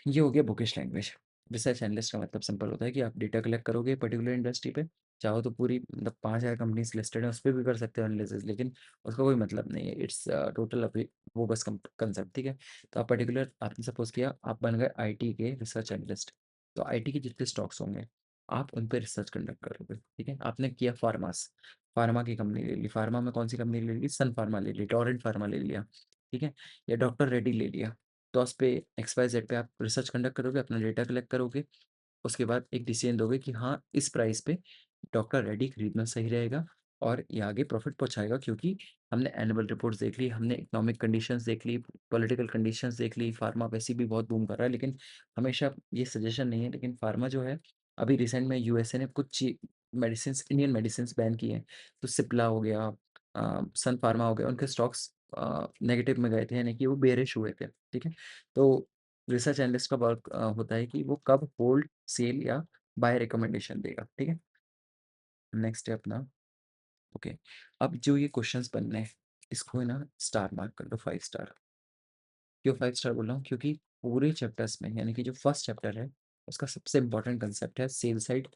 ये हो गया बुकिश लैंग्वेज। रिसर्च एनालिस्ट का मतलब सिंपल होता है कि आप डेटा कलेक्ट करोगे पर्टिकुलर इंडस्ट्री पे, चाहो तो पूरी मतलब 5,000 कंपनीज लिस्टेड है उस पर भी कर सकते हो एनालिसिस, लेकिन उसका कोई मतलब नहीं है, इट्स टोटल अभी वो बस कंसेप्ट। ठीक है, तो आप पर्टिकुलर आपने सपोज किया आप बन गए आईटी के रिसर्च एनालिस्ट, तो आईटी के जितने स्टॉक्स होंगे आप उन पर रिसर्च कंडक्ट करोगे। ठीक है, आपने किया फार्मास, फार्मा की कंपनी ले ली, फार्मा में कौन सी कंपनी ले ली? सन फार्मा ले ली, टोरेंट फार्मा ले लिया, ठीक है, या डॉक्टर रेड्डी ले लिया। तो उस पे एक्स वाई जेड पे आप रिसर्च कंडक्ट करोगे, अपना डेटा कलेक्ट करोगे, उसके बाद एक डिसीजन दोगे कि हाँ इस प्राइस पे डॉक्टर रेड्डी खरीदना सही रहेगा और ये आगे प्रॉफिट पहुंचाएगा, क्योंकि हमने एनुअल रिपोर्ट्स देख ली, हमने इकोनॉमिक कंडीशंस देख ली, पॉलिटिकल कंडीशंस देख ली, फार्मा वैसे भी बहुत बूम कर रहा है, लेकिन हमेशा ये सजेशन नहीं है, लेकिन फार्मा जो है अभी रिसेंट में यूएसए ने कुछ मेडिसिन, इंडियन मेडिसिन बैन की हैं, तो सिप्ला हो गया, सन फार्मा हो गया, उनके स्टॉक्स नेगेटिव में गए थे, यानी कि वो बेरिश हुए थे। ठीक है, तो रिसर्च एनालिस्ट का वर्क होता है कि वो कब होल्ड, सेल या बाय रिकमेंडेशन देगा। ठीक है, नेक्स्ट है अपना, ओके, अब जो ये क्वेश्चंस बनने हैं इसको है ना स्टार मार्क कर दो, 5 स्टार। क्यों 5 स्टार बोल रहा हूँ? क्योंकि पूरे चैप्टर्स में, यानी कि जो फर्स्ट चैप्टर है उसका सबसे इंपॉर्टेंट कंसेप्ट है sell side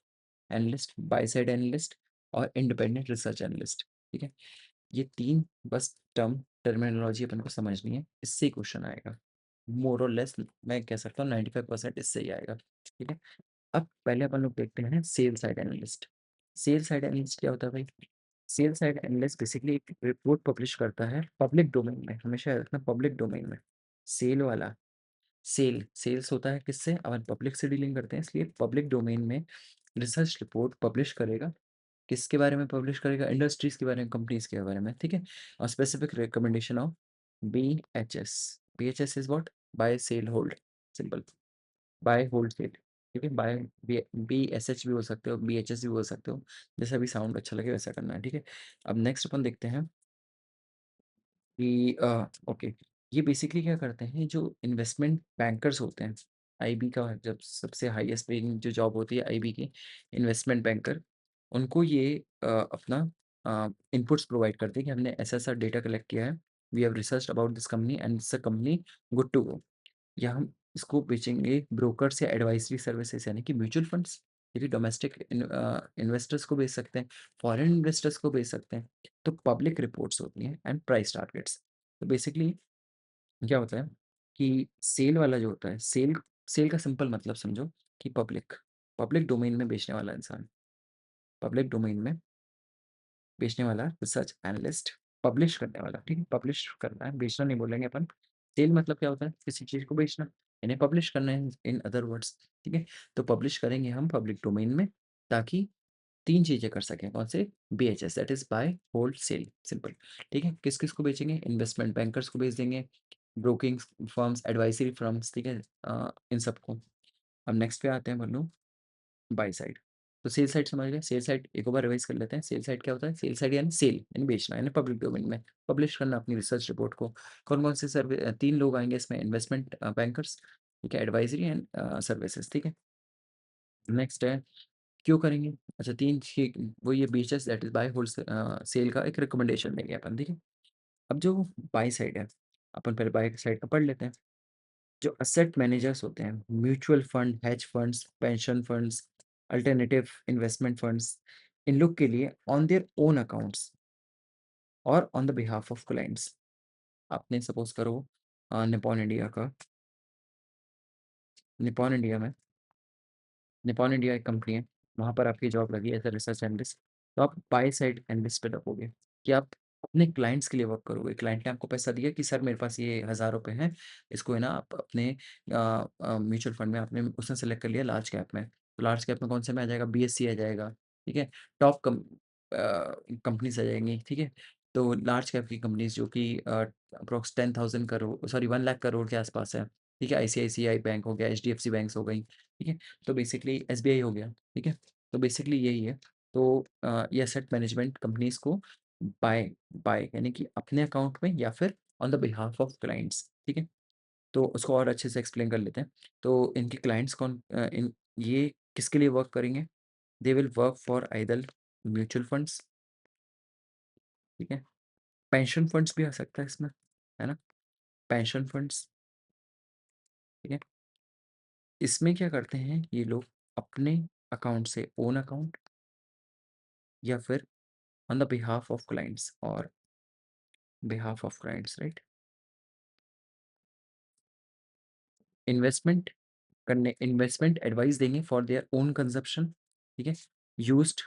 analyst, by side analyst और इंडिपेंडेंट रिसर्च एनालिस्ट। ठीक है, ये तीन बस टर्मिनोलॉजी अपन को समझनी है, इससे ही क्वेश्चन आएगा, मोर और लेस मैं कह सकता हूँ 95% इससे ही आएगा। ठीक है, अब पहले अपन लोग देखते हैं sell side analyst. Sell side analyst क्या होता है भाई? सेल साइड एनालिस्ट बेसिकली एक रिपोर्ट पब्लिश करता है पब्लिक डोमेन में, हमेशा याद रखना पब्लिक डोमेन में। सेल वाला, सेल्स होता है किससे? अपन पब्लिक से डीलिंग करते हैं, इसलिए पब्लिक डोमेन में रिसर्च रिपोर्ट पब्लिश करेगा किसके बारे में पब्लिश करेगा? इंडस्ट्रीज के बारे में, कंपनीज के बारे में, ठीक है। और specific recommendation of BHS। BHS is what? Buy sell hold, simple, buy hold sell, ठीक है। बाय BSH भी हो सकते हो, BHS भी हो सकते हो, जैसा भी साउंड अच्छा लगे वैसा करना है, ठीक है। अब नेक्स्ट अपन देखते हैं कि ओके, ये बेसिकली क्या करते हैं, जो इन्वेस्टमेंट बैंकर्स होते हैं, IB का जब सबसे हाईएस्ट पेइंग जो जॉब होती है IB की, इन्वेस्टमेंट बैंकर, उनको ये अपना इनपुट्स प्रोवाइड करते हैं कि हमने ऐसा ऐसा डेटा कलेक्ट किया है, we have research about this company and it's a company good to go, या हम इसको बेचेंगे ब्रोकर्स या एडवाइजरी सर्विसेज, यानी कि म्यूचुअल फंड्स, यदि डोमेस्टिक इन्वेस्टर्स को बेच सकते हैं, फॉरेन इन्वेस्टर्स को बेच सकते हैं। तो पब्लिक रिपोर्ट्स होती हैं एंड प्राइस टारगेट्स। तो बेसिकली क्या होता है कि सेल वाला जो होता है, सेल सेल का सिंपल मतलब समझो कि पब्लिक, पब्लिक डोमेन में बेचने वाला इंसान, पब्लिक डोमेन में बेचने वाला रिसर्च एनालिस्ट, पब्लिश करने वाला, ठीक है, पब्लिश करना है, बेचना नहीं बोलेंगे अपन। सेल मतलब क्या होता है? किसी चीज़ को बेचना, इन्हें पब्लिश करना है, इन अदर वर्ड्स, ठीक है। तो पब्लिश करेंगे हम पब्लिक डोमेन में, ताकि 3 चीज़ें कर सकें, कौन से? BHS, that is buy, hold, sell, simple, ठीक है। किस-किस को बेचेंगे? इन्वेस्टमेंट बैंकर्स को बेच देंगे, ब्रोकिंग फर्म्स, एडवाइज़री फर्म्स, ठीक है, इन सबको। अब नेक्स्ट पे आते हैं बन्नू, बाय साइड। तो सेल साइड समझ गए। सेल साइड एक और बार रिवाइज कर लेते हैं। सेल साइड क्या होता है? सेल साइड यानी सेल, यानी बेचना, यानी पब्लिक डोमेन में पब्लिश करना अपनी रिसर्च रिपोर्ट को। कौन कौन से सर्वे, 3 लोग आएंगे इसमें, इन्वेस्टमेंट बैंकर्स, ठीक है, एडवाइजरी एंड सर्विसेज, ठीक है। नेक्स्ट है, क्यों करेंगे? अच्छा, 3 वो ये beaches, that is buy hold sell का एक रिकमेंडेशन देंगे अपन, ठीक है। अब जो बाय साइड है, अपन पहले बाय साइड का पढ़ लेते हैं। जो असेट मैनेजर्स होते हैं, mutual fund, hedge funds, pension funds, alternative investment funds, इन लोग के लिए ऑन देयर ओन अकाउंट्स और on the behalf of clients, आपने सपोज करो निपॉन इंडिया का, निपॉन इंडिया में, निपॉन इंडिया एक कंपनी है, वहाँ पर आपकी जॉब लगी है एज अ रिसर्च एनालिस्ट। तो आप बाय साइड एनालिस्ट पे लगोगे कि आप अपने क्लाइंट्स के लिए वर्क करोगे। क्लाइंट ने आपको पैसा दिया कि सर मेरे पास ये 1000 रुपये हैं, इसको है ना आप अपने म्यूचुअल फंड में, आपने उसने सेलेक्ट कर लिया लार्ज कैप में। तो लार्ज कैप में कौन से में आ जाएगा? BSC आ जाएगा, ठीक है। टॉप कंपनीज आ जाएंगी, ठीक है। तो लार्ज कैप की कंपनीज जो कि अप्रोक्स 10,000 करोड़, सॉरी 1 लाख करोड़ के आसपास है, ठीक है। ICICI बैंक हो गया, HDFC बैंक्स हो गई, ठीक है। तो बेसिकली SBI हो गया, ठीक है। तो बेसिकली यही है। तो ये एसेट मैनेजमेंट कंपनीज को बाय बाय यानी कि अपने अकाउंट में या फिर on the behalf of clients, ठीक है। तो उसको और अच्छे से एक्सप्लेन कर लेते हैं। तो इनके क्लाइंट्स कौन, इन ये किसके लिए वर्क करेंगे? They will work for either mutual funds, ठीक है। पेंशन फंड्स भी आ सकता है इसमें, है ना, पेंशन फंड्स, ठीक है। इसमें क्या करते हैं ये लोग? अपने अकाउंट से, ओन अकाउंट, या फिर on the behalf of clients, और behalf of clients, right, investment करने, इन्वेस्टमेंट एडवाइस देंगे फॉर देयर ओन कंजप्शन, ठीक है, यूज्ड।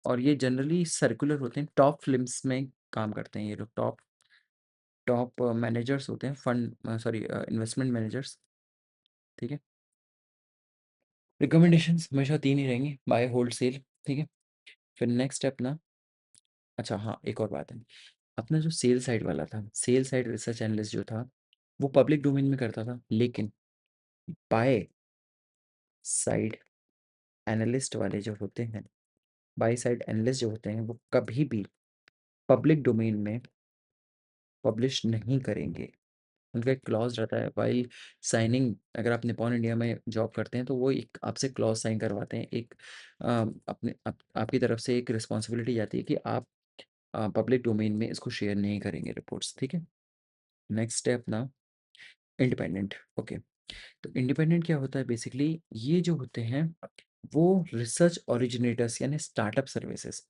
और ये जनरली सर्कुलर होते हैं, टॉप फिल्म्स में काम करते हैं ये लोग, टॉप टॉप मैनेजर्स होते हैं, फंड, सॉरी, इन्वेस्टमेंट मैनेजर्स, ठीक है। रिकमेंडेशंस हमेशा 3 ही रहेंगी, बाय, होल्ड, सेल, ठीक है। फिर नेक्स्ट है अपना, अच्छा हाँ, एक और बात है, अपना जो सेल साइड वाला था, सेल साइड रिसर्च एनालिस्ट जो था, वो पब्लिक डोमेन में करता था, लेकिन बाय साइड एनालिस्ट वाले जो होते हैं, बाय साइड एनालिस्ट जो होते हैं, वो कभी भी पब्लिक डोमेन में पब्लिश नहीं करेंगे। उनका एक क्लॉज रहता है वाइल साइनिंग। अगर आप निपॉन इंडिया में जॉब करते हैं तो वो एक आपसे क्लॉज साइन करवाते हैं, एक आपकी तरफ से एक रिस्पॉन्सिबिलिटी जाती है कि आप पब्लिक डोमेन में इसको शेयर नहीं करेंगे रिपोर्ट्स, ठीक है। नेक्स्ट है अपना इंडिपेंडेंट, ओके। तो इंडिपेंडेंट क्या होता है? बेसिकली ये जो होते हैं वो रिसर्च ओरिजिनेटर्स यानी स्टार्टअप सर्विसेज,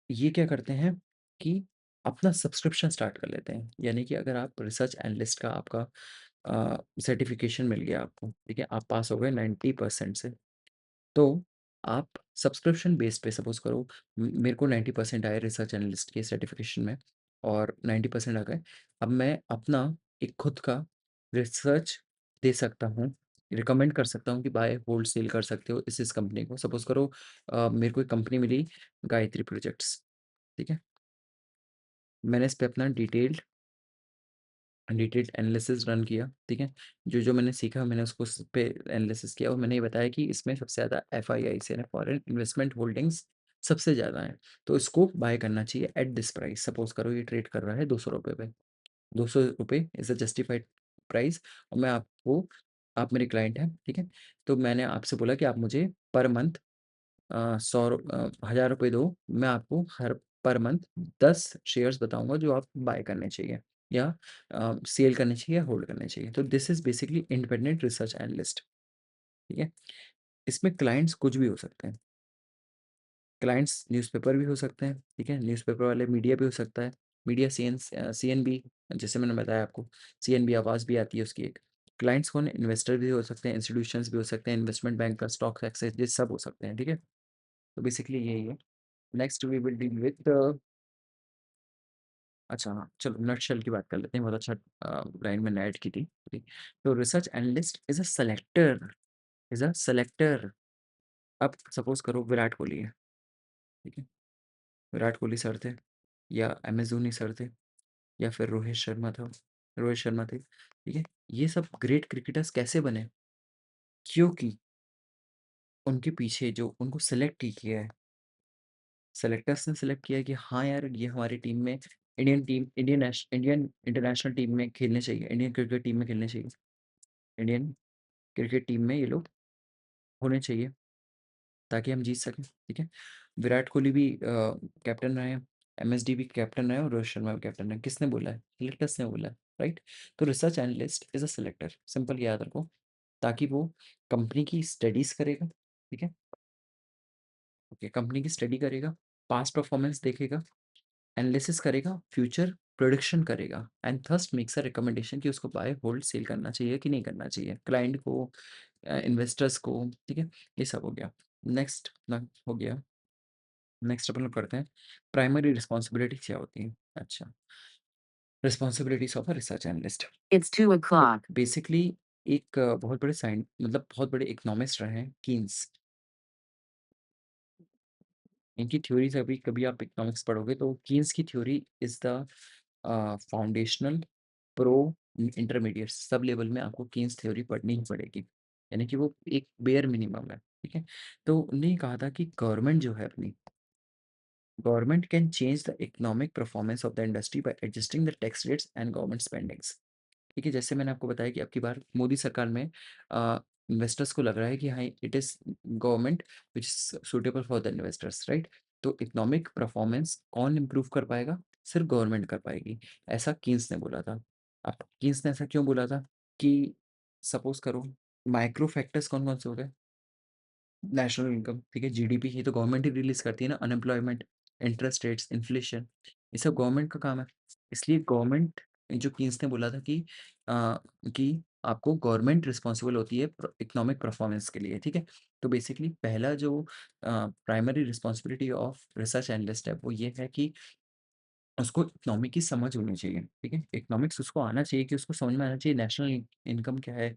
ये क्या करते हैं कि अपना सब्सक्रिप्शन स्टार्ट कर लेते हैं। यानी कि अगर आप रिसर्च एनालिस्ट का आपका सर्टिफिकेशन मिल गया आपको, ठीक है, आप पास हो गए 90% से, तो आप सब्सक्रिप्शन बेस पे सपोज करो, मेरे को 90% आए रिसर्च एनालिस्ट के सर्टिफिकेशन में, और 90% आ गए। अब मैं अपना एक खुद का रिसर्च दे सकता हूँ रिकमेंड कर सकता हूँ कि बाय, होल्ड, सेल कर सकते हो इस कंपनी को। सपोज़ करो मेरे को एक कंपनी मिली गायत्री प्रोजेक्ट्स, ठीक है? मैंने इस पे अपना डिटेल्ड डिटेल्ड एनालिसिस रन किया, ठीक है? जो-जो मैंने सीखा मैंने उसको उस पे एनालिसिस किया और मैंने ये बताया कि इसमें सबसे ज़्यादा एफआईआईस यानी फॉरेन इन्वेस्टमेंट होल्डिंग्स सबसे ज़्यादा हैं। तो इसको बाय करना चाहिए एट दिस प्राइस। सपोज़ करो ये ट्रेड कर रहा है ₹200 पे। ₹200 इज़ अ जस्टिफाइड प्राइस और मैं आपको आप मेरे क्लाइंट हैं, ठीक है? तो मैंने आपसे बोला कि आप मुझे पर मंथ ₹1000 दो, मैं आपको हर पर मंथ 10 शेयर्स बताऊँगा जो आप बाय करने चाहिए या सेल करने चाहिए या होल्ड करने चाहिए। तो this is basically independent research analyst, ठीक है? इसमें क्लाइंट्स कुछ भी हो सकते हैं। क्लाइंट्स न्यूज़पेपर भी हो सकते हैं, ठीक है? न्यूज़पेपर वाले मीडिया भी हो सकता है। मीडिया सीएनबी जैसे मैंने बताया आपको, सीएनबी आवाज़ भी आती है उसकी एक। क्लाइंट्स कौन है? इन्वेस्टर भी हो सकते हैं, इंस्टीट्यूशंस भी हो सकते हैं, इन्वेस्टमेंट बैंकर, स्टॉक एक्सचेंजेस सब हो सकते हैं, ठीक है? तो बेसिकली यही है। Next we will deal with अच्छा हाँ, चलो नटशेल की बात कर लेते हैं। बहुत अच्छा लाइन मैंने ऐड की थी। ठीक, तो research analyst is a selector. अब सपोज़ करो विराट कोहली है, ठीक है? विराट कोहली सर थे या एमएस धोनी सर थे या फिर रोहित शर्मा थे, ठीक है? ये सब ग्रेट क्रिकेटर्स कैसे बने? क्योंकि उनके पीछे जो उनको सेलेक्ट ही किया है, सेलेक्टर्स ने सेलेक्ट किया है कि हाँ यार, ये हमारी टीम में इंडियन इंटरनेशनल टीम में खेलने चाहिए, इंडियन क्रिकेट टीम में खेलने चाहिए। इंडियन क्रिकेट टीम में ये लोग होने चाहिए ताकि हम जीत सकें, ठीक है? विराट कोहली भी कैप्टन रहे हैं, एमएसडी भी कैप्टन रहे हैं और रोहित शर्मा भी कैप्टन रहे हैं। किसने बोला है? सेलेक्टर्स ने बोला है, राइट? तो research analyst is a selector, simple याद रखो, ताकि वो कंपनी की स्टडीज़ करेगा, ठीक है? ओके, कंपनी की स्टडी करेगा, पास्ट परफॉर्मेंस देखेगा, एनालिसिस करेगा, फ्यूचर प्रेडिक्शन करेगा and thirst makes a recommendation कि उसको बाय, होल्ड, सेल करना चाहिए कि नहीं करना चाहिए, क्लाइंट को, इन्वेस्टर्स को, ठीक है? ये सब हो गया। नेक्स्ट ना हो गया, नेक्स्ट अपन लोग करते हैं प्राइमरी रिस्पॉन्सिबिलिटी क्या होती है? अच्छा, responsibilities of a research analyst. It's 2 o'clock. Basically एक बहुत बड़े मतलब बहुत बड़े इकोनॉमिस्ट रहे हैं कीन्स। इनकी थ्योरीज अभी कभी आप इकोनॉमिक्स पढ़ोगे तो कीन्स की theory is the foundational pro intermediate sub level में आपको कीन्स थ्योरी पढ़नी ही पड़ेगी, यानी कि वो एक बेयर मिनिमम है, ठीक है? तो उन्होंने कहा था कि गवर्नमेंट जो है अपनी, government can change the economic performance of the industry by adjusting the tax rates and government spendings. ठीक है, जैसे मैंने आपको बताया कि अब की बार मोदी सरकार में इन्वेस्टर्स को लग रहा है कि हाँ, it is government which is suitable for the investors, right? तो इकोनॉमिक परफॉर्मेंस कौन इम्प्रूव कर पाएगा? सिर्फ गवर्नमेंट कर पाएगी, ऐसा कीन्स ने बोला था। अब कीन्स ने ऐसा क्यों बोला था कि सपोज करो माइक्रो फैक्टर्स कौन कौन से हो गए? नेशनल इनकम, ठीक है, जीडीपी, ये तो गवर्नमेंट ही रिलीज करती है ना, अनएम्प्लॉयमेंट, इंटरेस्ट रेट्स, इन्फ्लेशन, ये सब गवर्नमेंट का काम है। इसलिए गवर्नमेंट, जो कीन्स ने बोला था कि आपको गवर्नमेंट रिस्पॉन्सिबल होती है इकोनॉमिक परफॉर्मेंस के लिए, ठीक है? तो बेसिकली पहला जो primary responsibility of research analyst है वो ये है कि उसको इकोनॉमी की समझ होनी चाहिए, ठीक है? इकोनॉमिक्स उसको आना चाहिए कि उसको समझ में आना चाहिए नेशनल इनकम क्या है,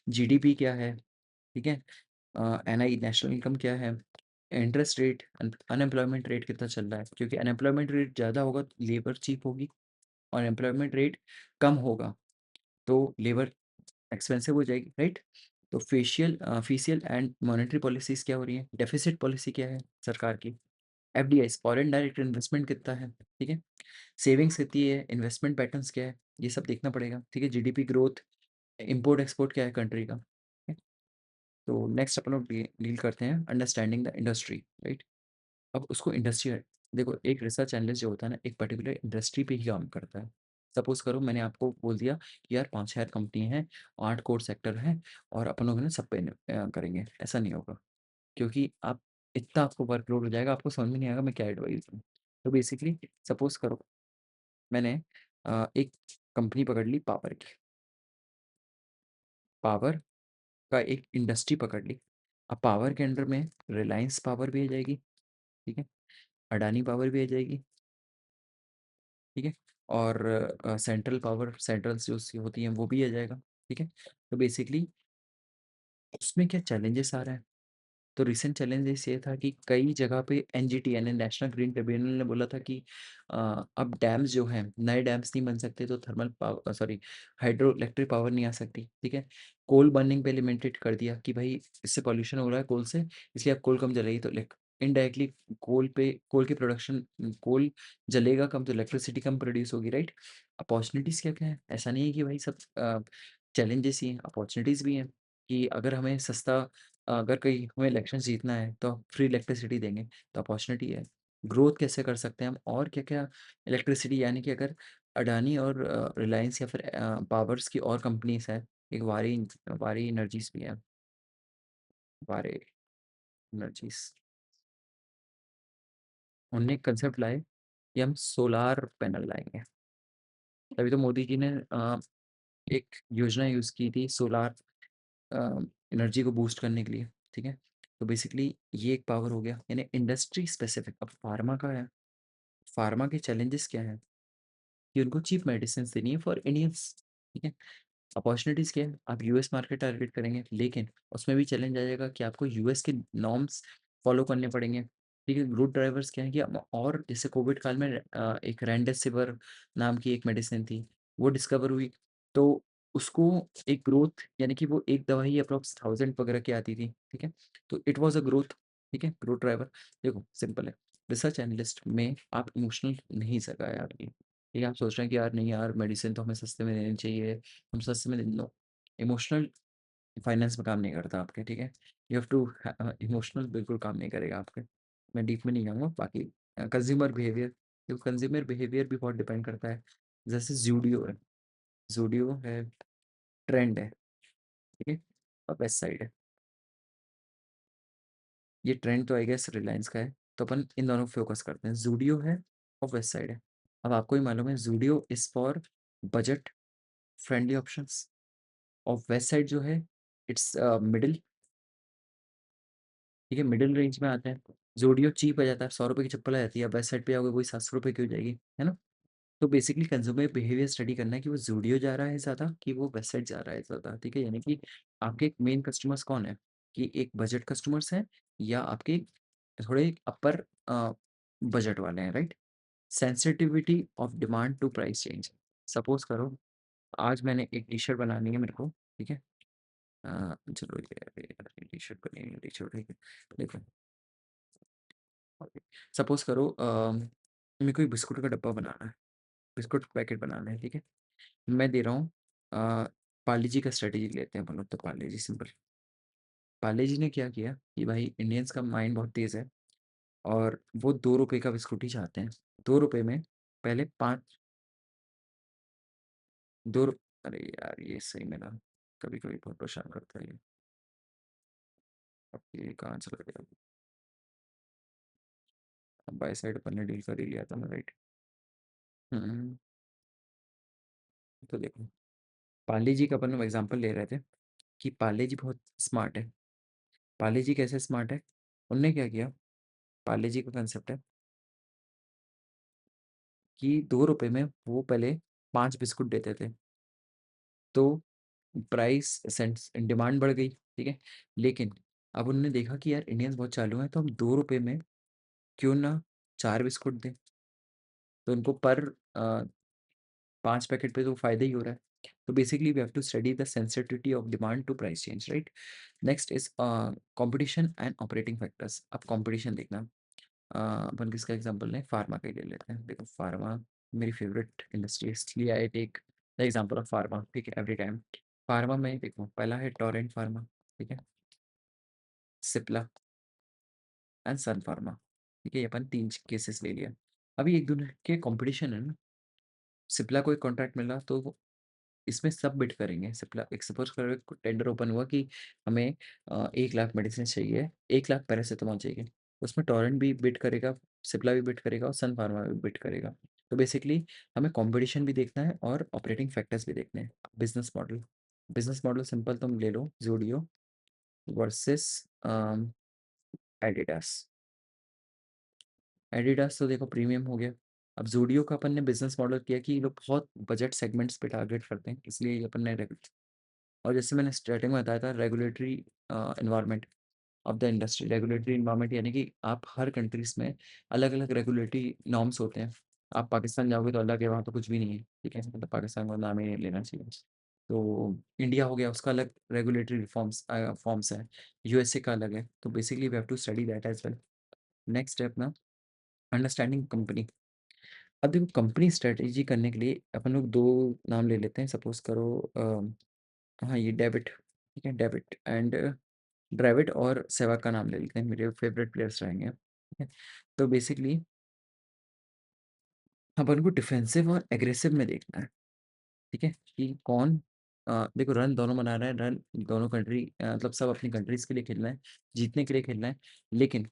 जीडीपी क्या है, ठीक है? एनआई नेशनल इनकम क्या है, इंटरेस्ट रेट, अनएम्प्लॉयमेंट रेट कितना चल रहा है, क्योंकि अनएम्प्लॉयमेंट रेट ज़्यादा होगा तो लेबर चीप होगी और एम्प्लॉयमेंट रेट कम होगा तो लेबर एक्सपेंसिव हो जाएगी, राइट? तो फेशियल एंड मॉनेटरी पॉलिसीज क्या हो रही है, डेफिसिट पॉलिसी क्या है सरकार की, एफडीआई फॉरेन डायरेक्ट इन्वेस्टमेंट कितना है, ठीक है? सेविंग्स कितनी है, इन्वेस्टमेंट पैटर्न्स क्या है, ये सब देखना पड़ेगा, ठीक है? जीडीपी ग्रोथ, इम्पोर्ट एक्सपोर्ट क्या है कंट्री का, ठीक है? तो नेक्स्ट अपन लोग डील करते हैं अंडरस्टैंडिंग द इंडस्ट्री, राइट? अब उसको इंडस्ट्री, देखो एक रिसर्च एनालिस्ट जो होता है ना एक पर्टिकुलर इंडस्ट्री पे ही काम करता है। सपोज करो मैंने आपको बोल दिया कि यार 5 शहर कंपनी है, 8 कोर सेक्टर हैं और अपन लोग ना सब पे करेंगे, ऐसा नहीं होगा, क्योंकि आप इतना आपको वर्कलोड हो जाएगा, आपको समझ में नहीं आएगा मैं क्या एडवाइस दूँ। तो बेसिकली सपोज करो मैंने एक कंपनी पकड़ ली पावर की, पावर का एक इंडस्ट्री पकड़ ली। अब पावर के अंडर में रिलायंस पावर भी आ जाएगी, ठीक है? अडानी पावर भी आ जाएगी, ठीक है? और सेंट्रल पावर, सेंट्रल जो सी होती हैं वो भी आ जाएगा, ठीक है? तो बेसिकली उसमें क्या चैलेंजेस आ रहे हैं? तो रिसेंट चैलेंजेस ये था कि कई जगह पे एनजीटी यानी नेशनल ग्रीन ट्रिब्यूनल ने बोला था कि अब डैम्स जो हैं नए डैम्स नहीं बन सकते, तो thermal power sorry hydro electric power नहीं आ सकती, ठीक है। कोल बर्निंग पे लिमिटेड कर दिया कि भाई इससे पॉल्यूशन हो रहा है कोल से, इसलिए अब कोल कम जलेगी, तो इनडायरेक्टली कोल की प्रोडक्शन, कोल जलेगा कम तो इलेक्ट्रिसिटी कम प्रोड्यूस होगी, राइट। अपॉर्चुनिटीज़ क्या क्या है, ऐसा नहीं है कि भाई सब चैलेंजेस ही हैं, अपॉर्चुनिटीज़ भी हैं कि अगर हमें सस्ता, अगर कहीं हमें इलेक्शन जीतना है तो फ्री इलेक्ट्रिसिटी देंगे, तो अपॉर्चुनिटी है। ग्रोथ कैसे कर सकते हैं हम और क्या-क्या, इलेक्ट्रिसिटी यानी कि अगर अडानी और रिलायंस या फिर पावर्स की और कंपनीज़ हैं, एक वारी एनर्जीज़ भी है, वारे एनर्जीज़, उन्होंने एक कांसेप्ट लाए कि हम सोलार पैनल लाएँगे। तभी तो मोदी जी ने एक योजना यूज़ की थी सोलार अ, एनर्जी को बूस्ट करने के लिए, ठीक है? तो बेसिकली ये एक पावर हो गया, यानी इंडस्ट्री स्पेसिफिक। अब फार्मा का है, फार्मा के चैलेंजेस क्या हैं कि उनको चीप मेडिसिन्स देनी है फॉर इंडियंस, ठीक है? अपॉर्चुनिटीज़ क्या है, आप यूएस मार्केट टारगेट करेंगे, लेकिन उसमें भी चैलेंज आ जाएगा कि आपको यूएस के नॉर्म्स फॉलो करने पड़ेंगे, ठीक है। ग्रोथ ड्राइवर्स क्या है कि और जैसे कोविड काल में एक रेमडेसिविर नाम की एक मेडिसिन थी, वो डिस्कवर हुई, तो उसको एक ग्रोथ, यानी कि वो एक दवा ही अप्रॉक्स 1000 वगैरह की आती थी, ठीक है। तो इट वाज अ ग्रोथ, ठीक है, ग्रोथ ड्राइवर। देखो सिंपल है, रिसर्च एनालिस्ट में आप इमोशनल नहीं जगह है आपकी, ठीक है। आप सोच रहे हैं कि यार नहीं यार, मेडिसिन तो हमें सस्ते में देनी चाहिए, हम सस्ते में लो। इमोशनल फाइनेंस में काम नहीं करता आपके, ठीक है। यू हैव टू इमोशनल बिल्कुल काम नहीं करेगा आपके। मैं डीप में नहीं जाऊँगा। बाकी कंज़्यूमर बिहेवियर, तो कंज़्यूमर बिहेवियर भी बहुत डिपेंड करता है। जैसे ज़ूडियो है, ट्रेंड है, ठीक है, और वेस्ट साइड है। ये ट्रेंड तो आई गेस रिलायंस का है, तो अपन इन दोनों पे फ़ोकस करते हैं। ज़ूडियो है और वेस्ट साइड है। अब आपको ही मालूम है Zudio is for budget friendly options, और वेस्ट साइड जो है इट्स मिडल, ठीक है, मिडल रेंज में आता है। ज़ोडियो चीप आ जाता है, ₹100 की चप्पल आ जाती है, अब वेस्ट साइड पे जाओगे वही ₹700 की हो जाएगी, है ना? तो बेसिकली कंज्यूमर बिहेवियर स्टडी करना है कि वो ज़ोडियो जा रहा है ज़्यादा कि वो वेस्ट साइड जा रहा है ज़्यादा, ठीक है? यानी कि आपके मेन कस्टमर्स कौन है? कि एक बजट कस्टमर्स हैं या आपके थोड़े अपर बजट वाले हैं, right? Sensitivity of demand to price change. Suppose करो आज मैंने एक टी-शर्ट बनानी है मेरे को, ठीक है? चलो ये अरे यार ये टी-शर्ट बनी है, टी-शर्ट ठीक है। देखो सपोज़ करो मेरे को एक बिस्कुट का डब्बा बनाना है, बिस्कुट पैकेट बनाना है, ठीक है? मैं दे रहा हूँ पार्ले जी का स्ट्रैटेजी लेते हैं अपन लोग, तो पार्ले जी सिंपल। पार्ले जी ने क्या किया कि भाई इंडियंस का माइंड बहुत तेज़ है और वो ₹2 का बिस्कुट ही चाहते हैं। ₹2 में पहले 5 2 अरे यार ये सही में ना कभी-कभी बहुत परेशान करता है ये। अब ये कहाँ चला गया? अब बाय साइड अपन ने डील कर ही लिया था ना, राइट? हुँ, तो देखो पार्ले जी का अपन लोग एग्ज़ाम्पल ले रहे थे कि पार्ले जी बहुत स्मार्ट है। पार्ले जी कैसे स्मार्ट है? उनने क्या किया, पार्ले जी का कांसेप्ट है कि ₹2 में वो पहले 5 बिस्कुट देते थे, तो प्राइस सेंस डिमांड बढ़ गई, ठीक है? लेकिन अब उन्होंने देखा कि यार इंडियंस बहुत चालू हैं, तो हम ₹2 में क्यों ना 4 बिस्कुट दें, तो उनको पर 5 पैकेट पे तो फ़ायदा ही हो रहा है। तो basically we have to study the sensitivity of demand to price change, right? Next is competition and operating factors. अब कॉम्पिटिशन देखना, अपन किसका एग्जांपल लें? फार्मा का ही ले लेते हैं। देखो फार्मा मेरी फेवरेट इंडस्ट्री है, इसलिए I take the example of pharma, ठीक है, एवरी टाइम। फार्मा में देखो पहला है टोरेंट फार्मा, ठीक है, सिप्ला एंड सन फार्मा, ठीक है, ये अपन 3 केसेस ले लिया। अभी एक दूसरे के कॉम्पिटिशन है ना, सिप्ला को एक कॉन्ट्रैक्ट मिला तो वो इसमें सब बिड करेंगे। सिप्ला एक सपोज़ करो एक टेंडर ओपन हुआ कि हमें 1 लाख मेडिसिन चाहिए, 1 लाख पैरासिटामॉल चाहिए। उसमें टोरेंट भी बिड करेगा, सिप्ला भी बिड करेगा और सन फार्मा भी बिड करेगा। तो बेसिकली हमें कॉम्पिटिशन भी देखना है और ऑपरेटिंग फैक्टर्स भी देखने हैं। बिज़नेस मॉडल सिंपल तुम ले लो, ज़ोडियो वर्सेस एडिडास। एडिडास तो देखो प्रीमियम हो गया। अब ज़ोडियो का अपन ने बिज़नेस मॉडल किया कि ये लोग बहुत बजट सेगमेंट्स पे टारगेट करते हैं, इसलिए ये अपन ने और जैसे मैंने स्टार्टिंग में बताया था regulatory environment of the industry. Regulatory environment यानी कि आप हर कंट्रीज़ में अलग-अलग रेगुलेटरी नॉर्म्स होते हैं। आप पाकिस्तान जाओगे तो अलग है, वहाँ तो कुछ भी नहीं है, ठीक है? मतलब पाकिस्तान का नाम ही नहीं लेना चाहिए। तो इंडिया हो गया, उसका अलग रेगुलेटरी फॉर्म्स है, यूएसए का अलग है। तो basically we have to study that as well. Next step ना, अंडरस्टैंडिंग कंपनी। अब देखो कंपनी स्ट्रैटेजी करने के लिए अपन लोग 2 नाम ले लेते हैं। सपोज़ करो हाँ, ये डेविड, ठीक है? डेविड एंड द्रविड़ और सहवाग का नाम ले लेते हैं, मेरे फेवरेट प्लेयर्स रहेंगे, ठीक है? तो बेसिकली अपन को डिफेंसिव और एग्रेसिव में देखना है, ठीक है? कि कौन देखो रन दोनों बना रहा है, रन दोनों कंट्री मतलब सब अपनी कंट्रीज़ के लिए खेलना है, जीतने के लिए खेलना है। लेकिन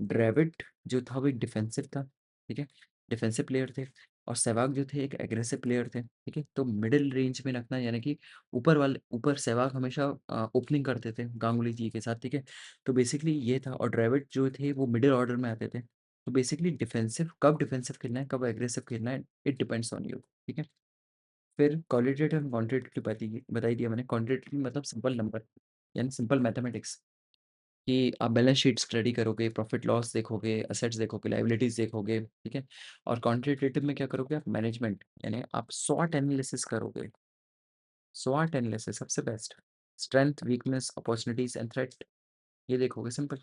द्रविड़ जो था वो एक डिफेंसिव था, ठीक है? डिफेंसिव प्लेयर थे और सहवाग जो थे एक एग्रेसिव प्लेयर थे, ठीक है? तो मिडल रेंज में रखना यानी कि ऊपर सहवाग हमेशा ओपनिंग करते थे गांगुली जी के साथ, ठीक है? तो बेसिकली ये था और द्रविड़ जो थे वो मिडल ऑर्डर में आते थे। तो बेसिकली डिफेंसिव खेलना है, कब एग्रेसिव खेलना है, इट डिपेंड्स ऑन यू, ठीक है? फिर क्वालिटेटिव एंड क्वांटिटेटिव बताई दिया मैंने। क्वांटिटेटिव मतलब सिंपल नंबर यानी सिंपल मैथमेटिक्स। कि आप बैलेंस शीट स्टडी करोगे, प्रॉफ़िट लॉस देखोगे, एसेट्स देखोगे, लायबिलिटीज़ देखोगे, ठीक है? और क्वांटिटेटिव में क्या करोगे आप मैनेजमेंट यानी आप स्वॉट एनालिसिस करोगे। स्वॉट एनालिसिस सबसे best. Strength, weakness, opportunities and threat ये देखोगे सिंपल।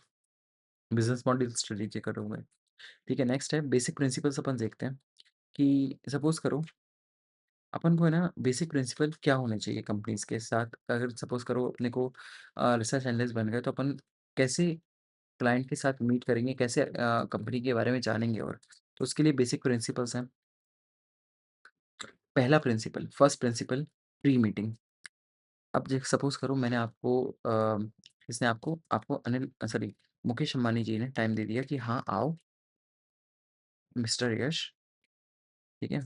बिज़नेस मॉडल स्टडी करोगे, ठीक है? नेक्स्ट है बेसिक प्रिंसिपल्स अपन देखते हैं कि सपोज़ करो अपन को है ना बेसिक प्रिंसिपल क्या होने चाहिए कंपनीज़ के साथ। अगर सपोज़ करो अपने को रिसर्च एनालिस्ट बन गए तो अपन कैसे क्लाइंट के साथ मीट करेंगे, कैसे कंपनी के बारे में जानेंगे और तो उसके लिए बेसिक प्रिंसिपल्स हैं। पहला principle, first principle pre meeting. अब जे सपोज़ करो मैंने आपको किसने आपको आपको सॉरी मुकेश अंबानी जी ने टाइम दे दिया कि हाँ, आओ मिस्टर यश, ठीक है?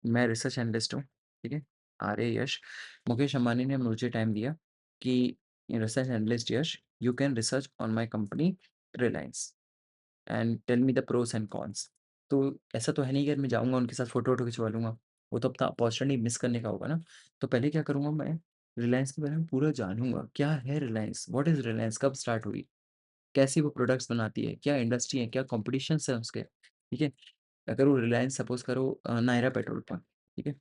मैं रिसर्च एनालिस्ट हूँ, ठीक है? आरए यश, मुकेश अंबानी ने मुझे टाइम दिया कि research analyst Yash, you can research on my company Reliance. And tell me the pros and cons. तो ऐसा तो है नहीं कि यार मैं जाऊँगा उनके साथ फ़ोटो-वोटो खिंचवा लूँगा। वो तो अपना अपॉर्च्युनिटी मिस करने का होगा ना। तो पहले क्या करूँगा मैं, रिलायंस के बारे में पूरा जानूँगा। क्या है रिलायंस? What is Reliance? कब स्टार्ट हुई? कैसी वो प्रोडक्ट्स बनाती है? क्या इंडस्ट्री है? क्या कॉम्पिटिशन्स है उसके? ठीक है? अगर वो रिलायंस सपोज़ करो नायरा पेट्रोल पंप, ठीक है?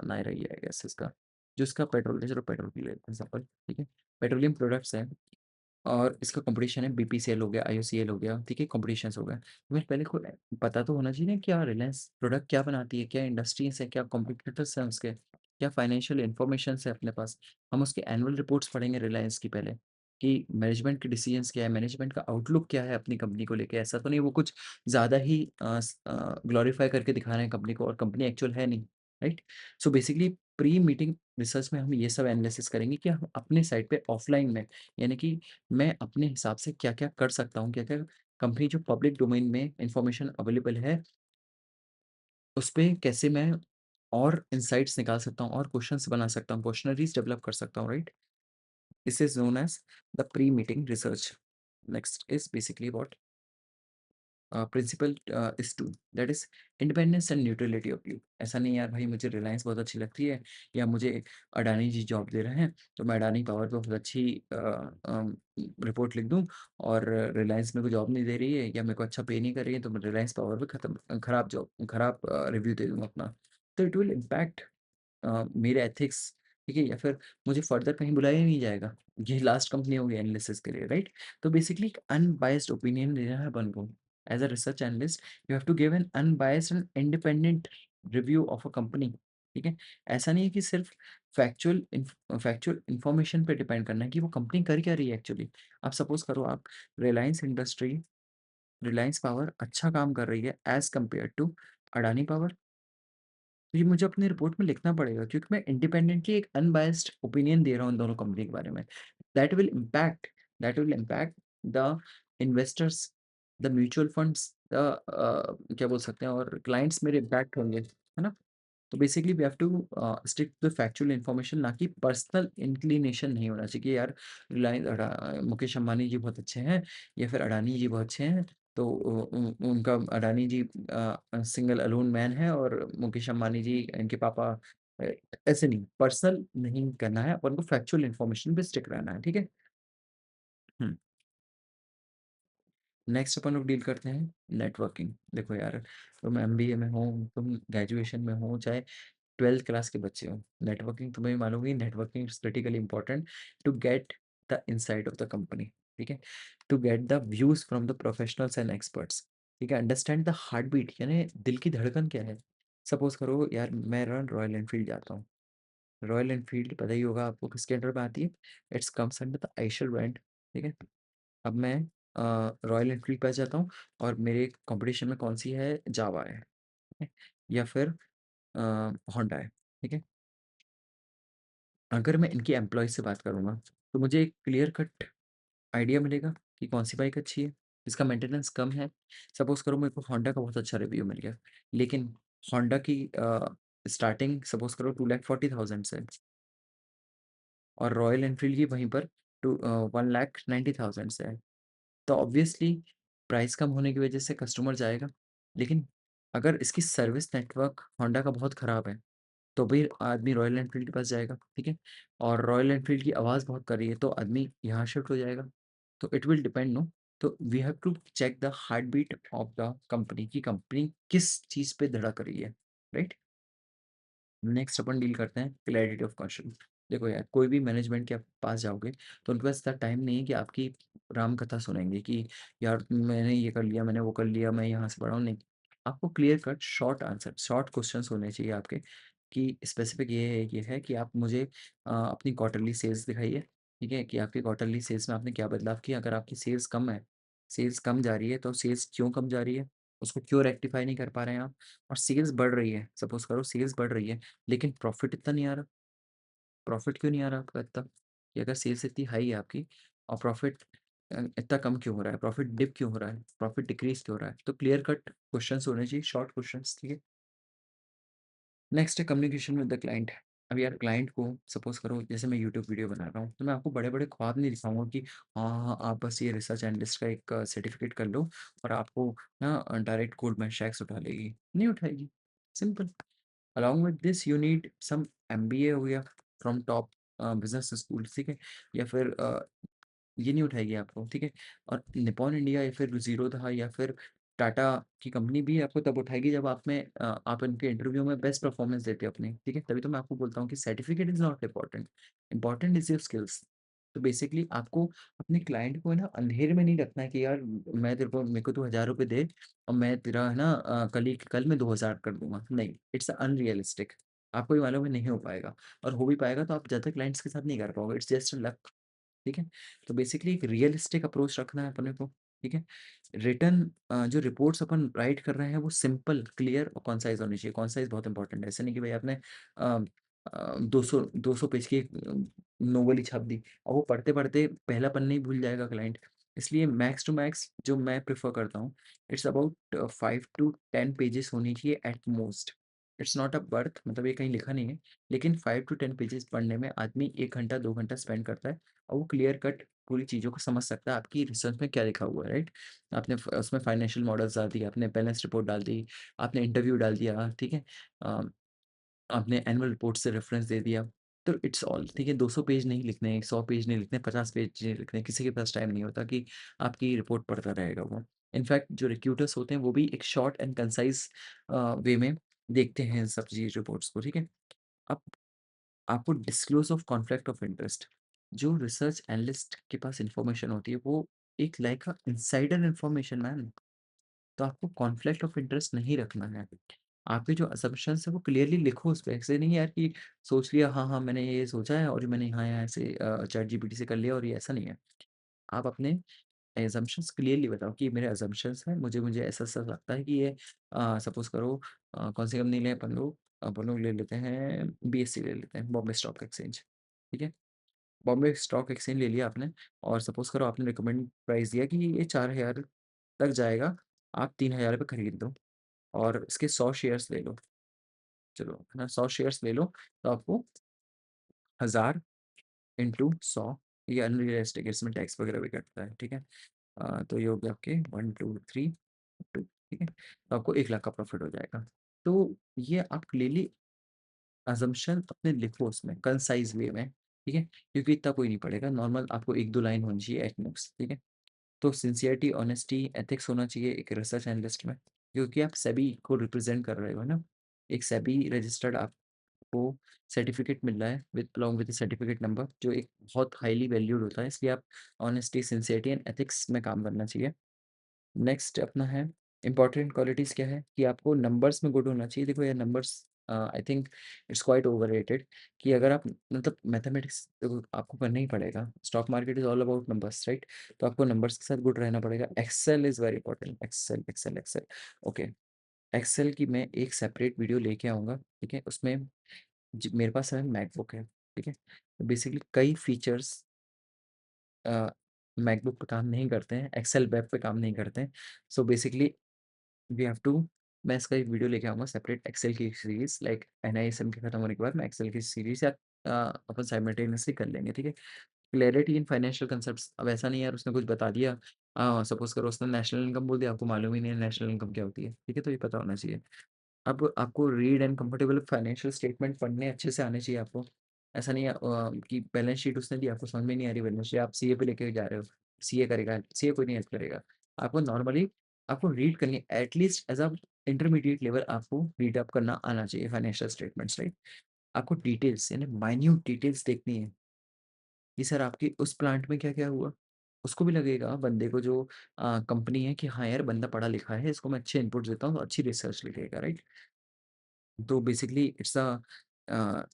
नायरा ही है आई गेस इसका। जो इसका पेट्रोल है चलो पेट्रोल पी लेते हैं एग्ज़ाम्पल, ठीक है? पेट्रोलियम प्रोडक्ट्स हैं। और इसका कॉम्पिटिशन है बीपीसीएल हो गया, आईओसीएल हो गया, ठीक है? कॉम्पिटिशन्स हो गए। तुम्हें पहले को पता तो होना चाहिए ना क्या रिलायंस प्रोडक्ट क्या बनाती है, क्या इंडस्ट्रीज़ है, क्या कॉम्पिटिटर्स हैं उसके, क्या फाइनेंशियल इन्फॉर्मेशंस है अपने पास। हम उसके एनुअल रिपोर्ट्स पढ़ेंगे रिलायंस की पहले, कि मैनेजमेंट के डिसीजंस क्या है, मैनेजमेंट का आउटलुक क्या है अपनी कंपनी को लेके। ऐसा तो नहीं वो कुछ ज़्यादा ही ग्लोरीफाई करके दिखा रहे हैं कंपनी को और कंपनी एक्चुअल है नहीं, right? So basically pre meeting research में हम ये सब एनालिसिस करेंगे कि हम अपने साइड पे ऑफलाइन में यानी कि मैं अपने हिसाब से क्या-क्या कर सकता हूँ, क्या-क्या कंपनी जो पब्लिक डोमेन में इन्फॉर्मेशन अवेलेबल है, उसपे कैसे मैं और इनसाइट्स निकाल सकता हूँ और क्वेश्चन्स बना सकता हूँ, क्वेश्चनरीज़ डेवलप कर सकता हूँ, right? This is known as the pre-meeting research. Next is basically what principle is to that is independence and neutrality of view. ऐसा नहीं यार भाई मुझे रिलायंस बहुत अच्छी लगती है या मुझे अडानी जी जॉब दे रहे हैं, तो मैं अडानी पावर पे बहुत अच्छी रिपोर्ट लिख दूँ और रिलायंस मेरे को जॉब नहीं दे रही है या मेरे को अच्छा पे नहीं कर रही है, तो मैं रिलायंस पावर पे खराब रिव्यू दे दूँगा अपना। तो इट विल इम्पैक्ट मेरे एथिक्स, ठीक है? या फिर मुझे फर्दर कहीं बुलाया ही नहीं जाएगा। ये लास्ट कंपनी होगी एनालिसिस के लिए, राइट? तो बेसिकली एक अनबायस्ड ओपिनियन देना है अपन को। As a research analyst, you have to give an unbiased and independent review of a company, ठीक है? ऐसा नहीं है कि सिर्फ फैक्चुअल इन्फॉर्मेशन पे डिपेंड करना है कि वो कंपनी कर क्या रही है एक्चुअली। आप सपोज़ करो आप रिलायंस इंडस्ट्री रिलायंस पावर अच्छा काम कर रही है as compare to Adani power. तो ये मुझे अपनी रिपोर्ट में लिखना पड़ेगा क्योंकि मैं इंडिपेंडेंटली एक अनबायस्ड ओपिनियन दे रहा हूँ इन दोनों कंपनी के बारे में। That will impact that will impact the investors, the mutual funds, क्या बोल सकते हैं और क्लाइंट्स मेरे इम्पैक्ट होंगे, है ना? तो basically we have to stick to the factual information ना कि पर्सनल इंक्लिनेशन नहीं होना चाहिए कि यार मुकेश अंबानी जी बहुत अच्छे हैं या फिर अडानी जी बहुत अच्छे हैं तो उनका अडानी जी सिंगल अलोन मैन है और मुकेश अंबानी जी इनके पापा ऐसे नहीं, पर्सनल नहीं करना है, अपन को फैक्चुअल इन्फॉर्मेशन पे स्टिक रहना है, ठीक है? हुँ। नेक्स्ट अपन लोग डील करते हैं नेटवर्किंग। देखो यार, तुम एमबीए में हो, तुम ग्रेजुएशन में हो, चाहे 12th क्लास के बच्चे हो, नेटवर्किंग तुम्हें भी मालूम है, networking is critically important to get the insight of the company, ठीक है? To get the views from the professionals and experts, ठीक है? अंडरस्टैंड द हार्ट बीट, यानी दिल की धड़कन क्या है। सपोज करो यार, मैं रॉयल एनफील्ड जाता हूँ। रॉयल एनफील्ड पता ही होगा आपको किसके अंडर में आती है। It's comes under the Eicher brand, ठीक है? अब मैं रॉयल एनफील्ड पे जाता हूँ और मेरे कंपटीशन में कौन सी है, जावा है, ठीक है? या फिर होंडा है, ठीक है? अगर मैं इनके एम्प्लॉय से बात करूँगा, तो मुझे एक क्लियर कट आइडिया मिलेगा कि कौन सी बाइक अच्छी है, इसका मेंटेनेंस कम है। सपोज़ करो मेरे को होंडा का बहुत अच्छा रिव्यू मिल गया, लेकिन होंडा की स्टार्टिंग सपोज़ करो 2,40,000 से, और रॉयल एनफील्ड की वहीं पर 1,90,000 से है। तो ऑब्वियसली प्राइस कम होने की वजह से कस्टमर जाएगा। लेकिन अगर इसकी सर्विस नेटवर्क होंडा का बहुत ख़राब है, तो भी आदमी रॉयल एनफील्ड के पास जाएगा, ठीक है? और रॉयल एनफील्ड की आवाज़ बहुत कर रही है, तो आदमी यहाँ शिफ्ट हो जाएगा। तो इट विल डिपेंड, नो? तो we have to check the heart beat of the company, की कंपनी किस चीज़ पे धड़क रही है, राइट? नेक्स्ट अपन डील करते हैं क्लैरिटी ऑफ क्वेश्चन। देखो यार, कोई भी मैनेजमेंट के पास जाओगे, तो उनके पास इतना टाइम नहीं है कि आपकी राम कथा सुनेंगे कि यार मैंने ये कर लिया, मैंने वो कर लिया, मैं यहाँ से पढ़ा हूँ, नहीं। आपको clear cut short answer, short questions होने चाहिए आपके, कि स्पेसिफिक ये है कि आप मुझे अपनी क्वार्टरली सेल्स दिखाइए, ठीक है? कि आपकी क्वार्टरली सेल्स में आपने क्या बदलाव किया। अगर आपकी सेल्स कम है, सेल्स कम जा रही है, तो सेल्स क्यों कम जा रही है, उसको क्यों रेक्टिफाई नहीं कर पा रहे हैं आप? और सेल्स बढ़ रही है, सपोज करो सेल्स बढ़ रही है, लेकिन प्रॉफिट इतना नहीं आ रहा। प्रॉफिट क्यों नहीं आ रहा आपका इतना? कि अगर सेल्स इतनी हाई है आपकी, और प्रॉफिट इतना कम क्यों हो रहा है? प्रॉफिट डिप क्यों हो रहा है? प्रॉफिट डिक्रीज क्यों हो रहा है? तो क्लियर कट क्वेश्चंस होने चाहिए, शॉर्ट क्वेश्चंस, ठीक है? नेक्स्ट है कम्युनिकेशन विद द क्लाइंट। अब यार क्लाइंट को सपोज़ करो, जैसे मैं यूट्यूब वीडियो बना रहा हूँ, तो मैं आपको बड़े-बड़े ख्वाब नहीं दिखाऊँगा कि हाँ, हाँ, आप बस ये रिसर्च एनालिस्ट का एक सर्टिफिकेट कर लो और आपको ना डायरेक्ट गोल्डमैन सैक्स उठा लेगी, नहीं उठाएगी, simple. Along with this you need some MBA हो गया फ्रॉम टॉप बिज़नेस स्कूल, ठीक है? या फिर ये नहीं उठाएगी आपको, ठीक है? और निप्पॉन इंडिया या फिर ज़ीरोधा या फिर टाटा की कंपनी भी आपको तब उठाएगी जब आप उनके इंटरव्यू में बेस्ट परफॉर्मेंस देते हो अपनी, ठीक है? तभी तो मैं आपको बोलता हूँ कि certificate is not important, important is your skills. तो बेसिकली आपको अपने क्लाइंट को है ना अंधेरे में नहीं रखना है कि यार मैं तेरे को, मेरे को तू ₹1000 दे और मैं तेरा है ना कल मैं 2000 कर दूँगा। नहीं, इट्स अनरियलिस्टिक। आपको भी मालूम है नहीं हो पाएगा, और हो भी पाएगा तो आप ज़्यादा क्लाइंट्स के साथ नहीं कर पाओगे, इट्स जस्ट अ लक। ठीक है? तो बेसिकली एक रियलिस्टिक अप्रोच रखना है अपने को, ठीक है? रिटन जो रिपोर्ट्स अपन राइट कर रहे हैं वो सिंपल, क्लियर और कॉन्साइज़ होनी चाहिए। कॉन्साइज़ बहुत इंपॉर्टेंट है। ऐसा नहीं कि भाई आपने 200 पेज की एक नोवेल ही छाप दी और वो पढ़ते-पढ़ते पहला पन्ना ही भूल जाएगा क्लाइंट। इसलिए मैक्स टू मैक्स जो मैं प्रेफ़र करता हूँ, इट्स अबाउट 5 टू 10 पेजेज़ होनी चाहिए at most. It's not a birth, मतलब ये कहीं लिखा नहीं है, लेकिन 5 टू 10 पेजेज़ पढ़ने में आदमी 1 घंटा 2 घंटा स्पेंड करता है। और वो क्लियर कट पूरी चीज़ों को समझ सकता है आपकी रिसर्च में क्या लिखा हुआ है, राइट? आपने उसमें फाइनेंशियल मॉडल्स डाल दिए, आपने बैलेंस रिपोर्ट डाल दी, आपने इंटरव्यू डाल दिया, ठीक है? अ, आपने एनुअल रिपोर्ट से रेफरेंस दे दिया, तो इट्स ऑल, ठीक है? 200 पेज नहीं लिखने, 100 पेज नहीं लिखने, 50 पेज नहीं लिखने, किसी के पास टाइम नहीं होता कि आपकी रिपोर्ट पढ़ता रहेगा वो। इनफैक्ट जो रिक्रूटर्स होते हैं वो भी एक शॉर्ट एंड कंसाइज वे में देखते हैं इन सब चीज़ रिपोर्ट्स को, ठीक है? अब आपको disclose of conflict of interest, जो रिसर्च एनालिस्ट के पास इन्फॉर्मेशन होती है वो एक लाइक अ इनसाइडर इन्फॉर्मेशन मैन। तो आपको कॉन्फ्लिक्ट ऑफ इंटरेस्ट नहीं रखना है। आपके जो असम्पशन्स है वो क्लियरली लिखो उसपे, ऐसे नहीं यार कि सोच लिया हाँ, हाँ, मैंने ये सोचा है और मैंने यहाँ-यहाँ ऐसे चैट जीपीटी से कर लिया, और ये ऐसा नहीं है। आप अपने असम्पशन्स क्लियरली बताओ कि मेरे असम्पशन्स हैं, मुझे मुझे ऐसा-ऐसा लगता है कि ये सपोज़ करो कौन सी कंपनी लें अपन लोग ले लेते हैं, बीएसई ले लेते हैं, बॉम्बे स्टॉक एक्सचेंज, ठीक है? बॉम्बे स्टॉक एक्सचेंज ले लिया आपने, और सपोज़ करो आपने रिकमेंड प्राइस दिया कि ये 4000 तक जाएगा, आप 3000 पे खरीद लो और इसके 100 शेयर्स ले लो। चलो, है ना? 100 शेयर्स ले लो, तो आपको 1000 इंटू 100, ये अनरियलिस्टिक है, इसमें टैक्स वगैरह भी कटता है, ठीक है? तो ये हो गया आपके 1, 2, 3, 2, ठीक है? तो आपको 1 लाख का प्रॉफ़िट हो जाएगा। तो ये आप क्लियरली असम्पशन अपने लिखो उसमें कंसाइज़ वे में, ठीक है? क्योंकि इतना कोई नहीं पढ़ेगा, नॉर्मल आपको 1-2 लाइन होनी चाहिए एट मोस्ट, ठीक है? तो सिंसियरिटी, ऑनेस्टी, एथिक्स होना चाहिए एक रिसर्च एनालिस्ट में, क्योंकि आप सेबी को रिप्रेज़ेंट कर रहे हो ना। एक सेबी रजिस्टर्ड आपको सर्टिफ़िकेट मिल रहा है with along with the certificate number, जो एक बहुत हाइली वैल्यूड होता है, इसलिए आप ऑनेस्टी, सिंसियरिटी एंड एथिक्स में काम करना चाहिए। नेक्स्ट अपना है इम्पोर्टेंट क्वालिटीज़ क्या है कि आपको नंबर्स में गुड होना चाहिए। देखो ये numbers I think it's quite overrated कि अगर आप मतलब मैथमेटिक्स देखो आपको करना ही पड़ेगा। Stock market is all about numbers right? तो आपको नंबर्स के साथ गुड रहना पड़ेगा। Excel is very important. Excel, Excel, Excel. Okay, Excel की मैं एक सेपरेट वीडियो लेके आऊँगा, ठीक है? उसमें मेरे पास है मैकबुक है, ठीक है? तो बेसिकली कई फीचर्स मैकबुक पे काम नहीं करते हैं, एक्सेल वेब पे काम नहीं करते हैं। So basically we have to मैं इसका एक वीडियो लेके आऊँगा सेपरेट एक्सेल की सीरीज़ लाइक एनआईएसएम के खत्म होने के बाद मैं एक्सेल की सीरीज़ या अपन साइमल्टेनियसली कर लेंगे, ठीक है? क्लैरिटी इन फाइनेंशियल कांसेप्ट्स अब ऐसा नहीं है यार उसने कुछ बता दिया सपोज़ करो उसने नेशनल इनकम बोल दिया, आपको मालूम ही नहीं है नेशनल इनकम क्या होती है, ठीक है? तो ये पता होना चाहिए। अब आपको read and comfortable financial statement पढ़ने अच्छे से आने चाहिए आपको। ऐसा नहीं है कि बैलेंस शीट उसने दी आपको समझ में नहीं आ रही बैलेंस शीट, आप सीए पे लेके जा रहे हो, सीए करेगा, सीए कोई नहीं हेल्प करेगा। आपको नॉर्मली आपको रीड करनी है at least as a intermediate level आपको रीड अप करना आना चाहिए फाइनेंशियल स्टेटमेंट्स राइट? आपको डिटेल्स यानी माइन्यूट डिटेल्स देखनी है कि सर आपकी उस प्लांट में क्या-क्या हुआ? उसको भी लगेगा बंदे को जो कंपनी है कि हाँ यार बंदा पढ़ा लिखा है, इसको मैं अच्छे इनपुट्स देता हूँ तो अच्छी रिसर्च लिखेगा राइट? तो बेसिकली इट्स अ,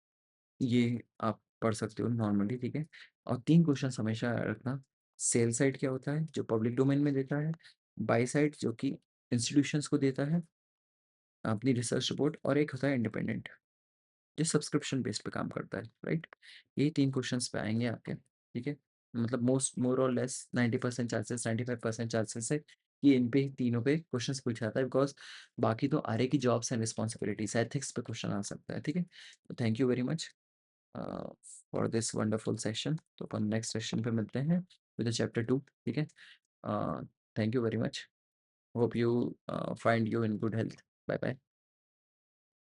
ये आप पढ़ सकते हो नॉर्मली ठीक है? और 3 क्वेश्चन्स हमेशा याद रखना, सेल साइड क्या होता है जो पब्लिक डोमेन में देता है, बाय साइड जो कि इंस्टीट्यूशंस को देता है अपनी रिसर्च रिपोर्ट और एक होता है इंडिपेंडेंट जो सब्सक्रिप्शन बेस पे काम करता है, राइट? ये 3 क्वेश्चंस पे आएँगे आपके, ठीक है? मतलब मोर और लेस 90% चांसेस 95% चांसेस है कि इन पे तीनों पे क्वेश्चंस पूछा जाता है बिकॉज़ बाकी तो आरए की जॉब्स एंड रिस्पॉन्सिबिलिटीज़ एथिक्स पे क्वेश्चन आ सकता है, ठीक है? तो thank you very much for this wonderful session. तो अपन नेक्स्ट सेशन पे मिलते हैं विद द चैप्टर 2 ठीक है? Thank you very much. Hope you find you in good health. Bye bye.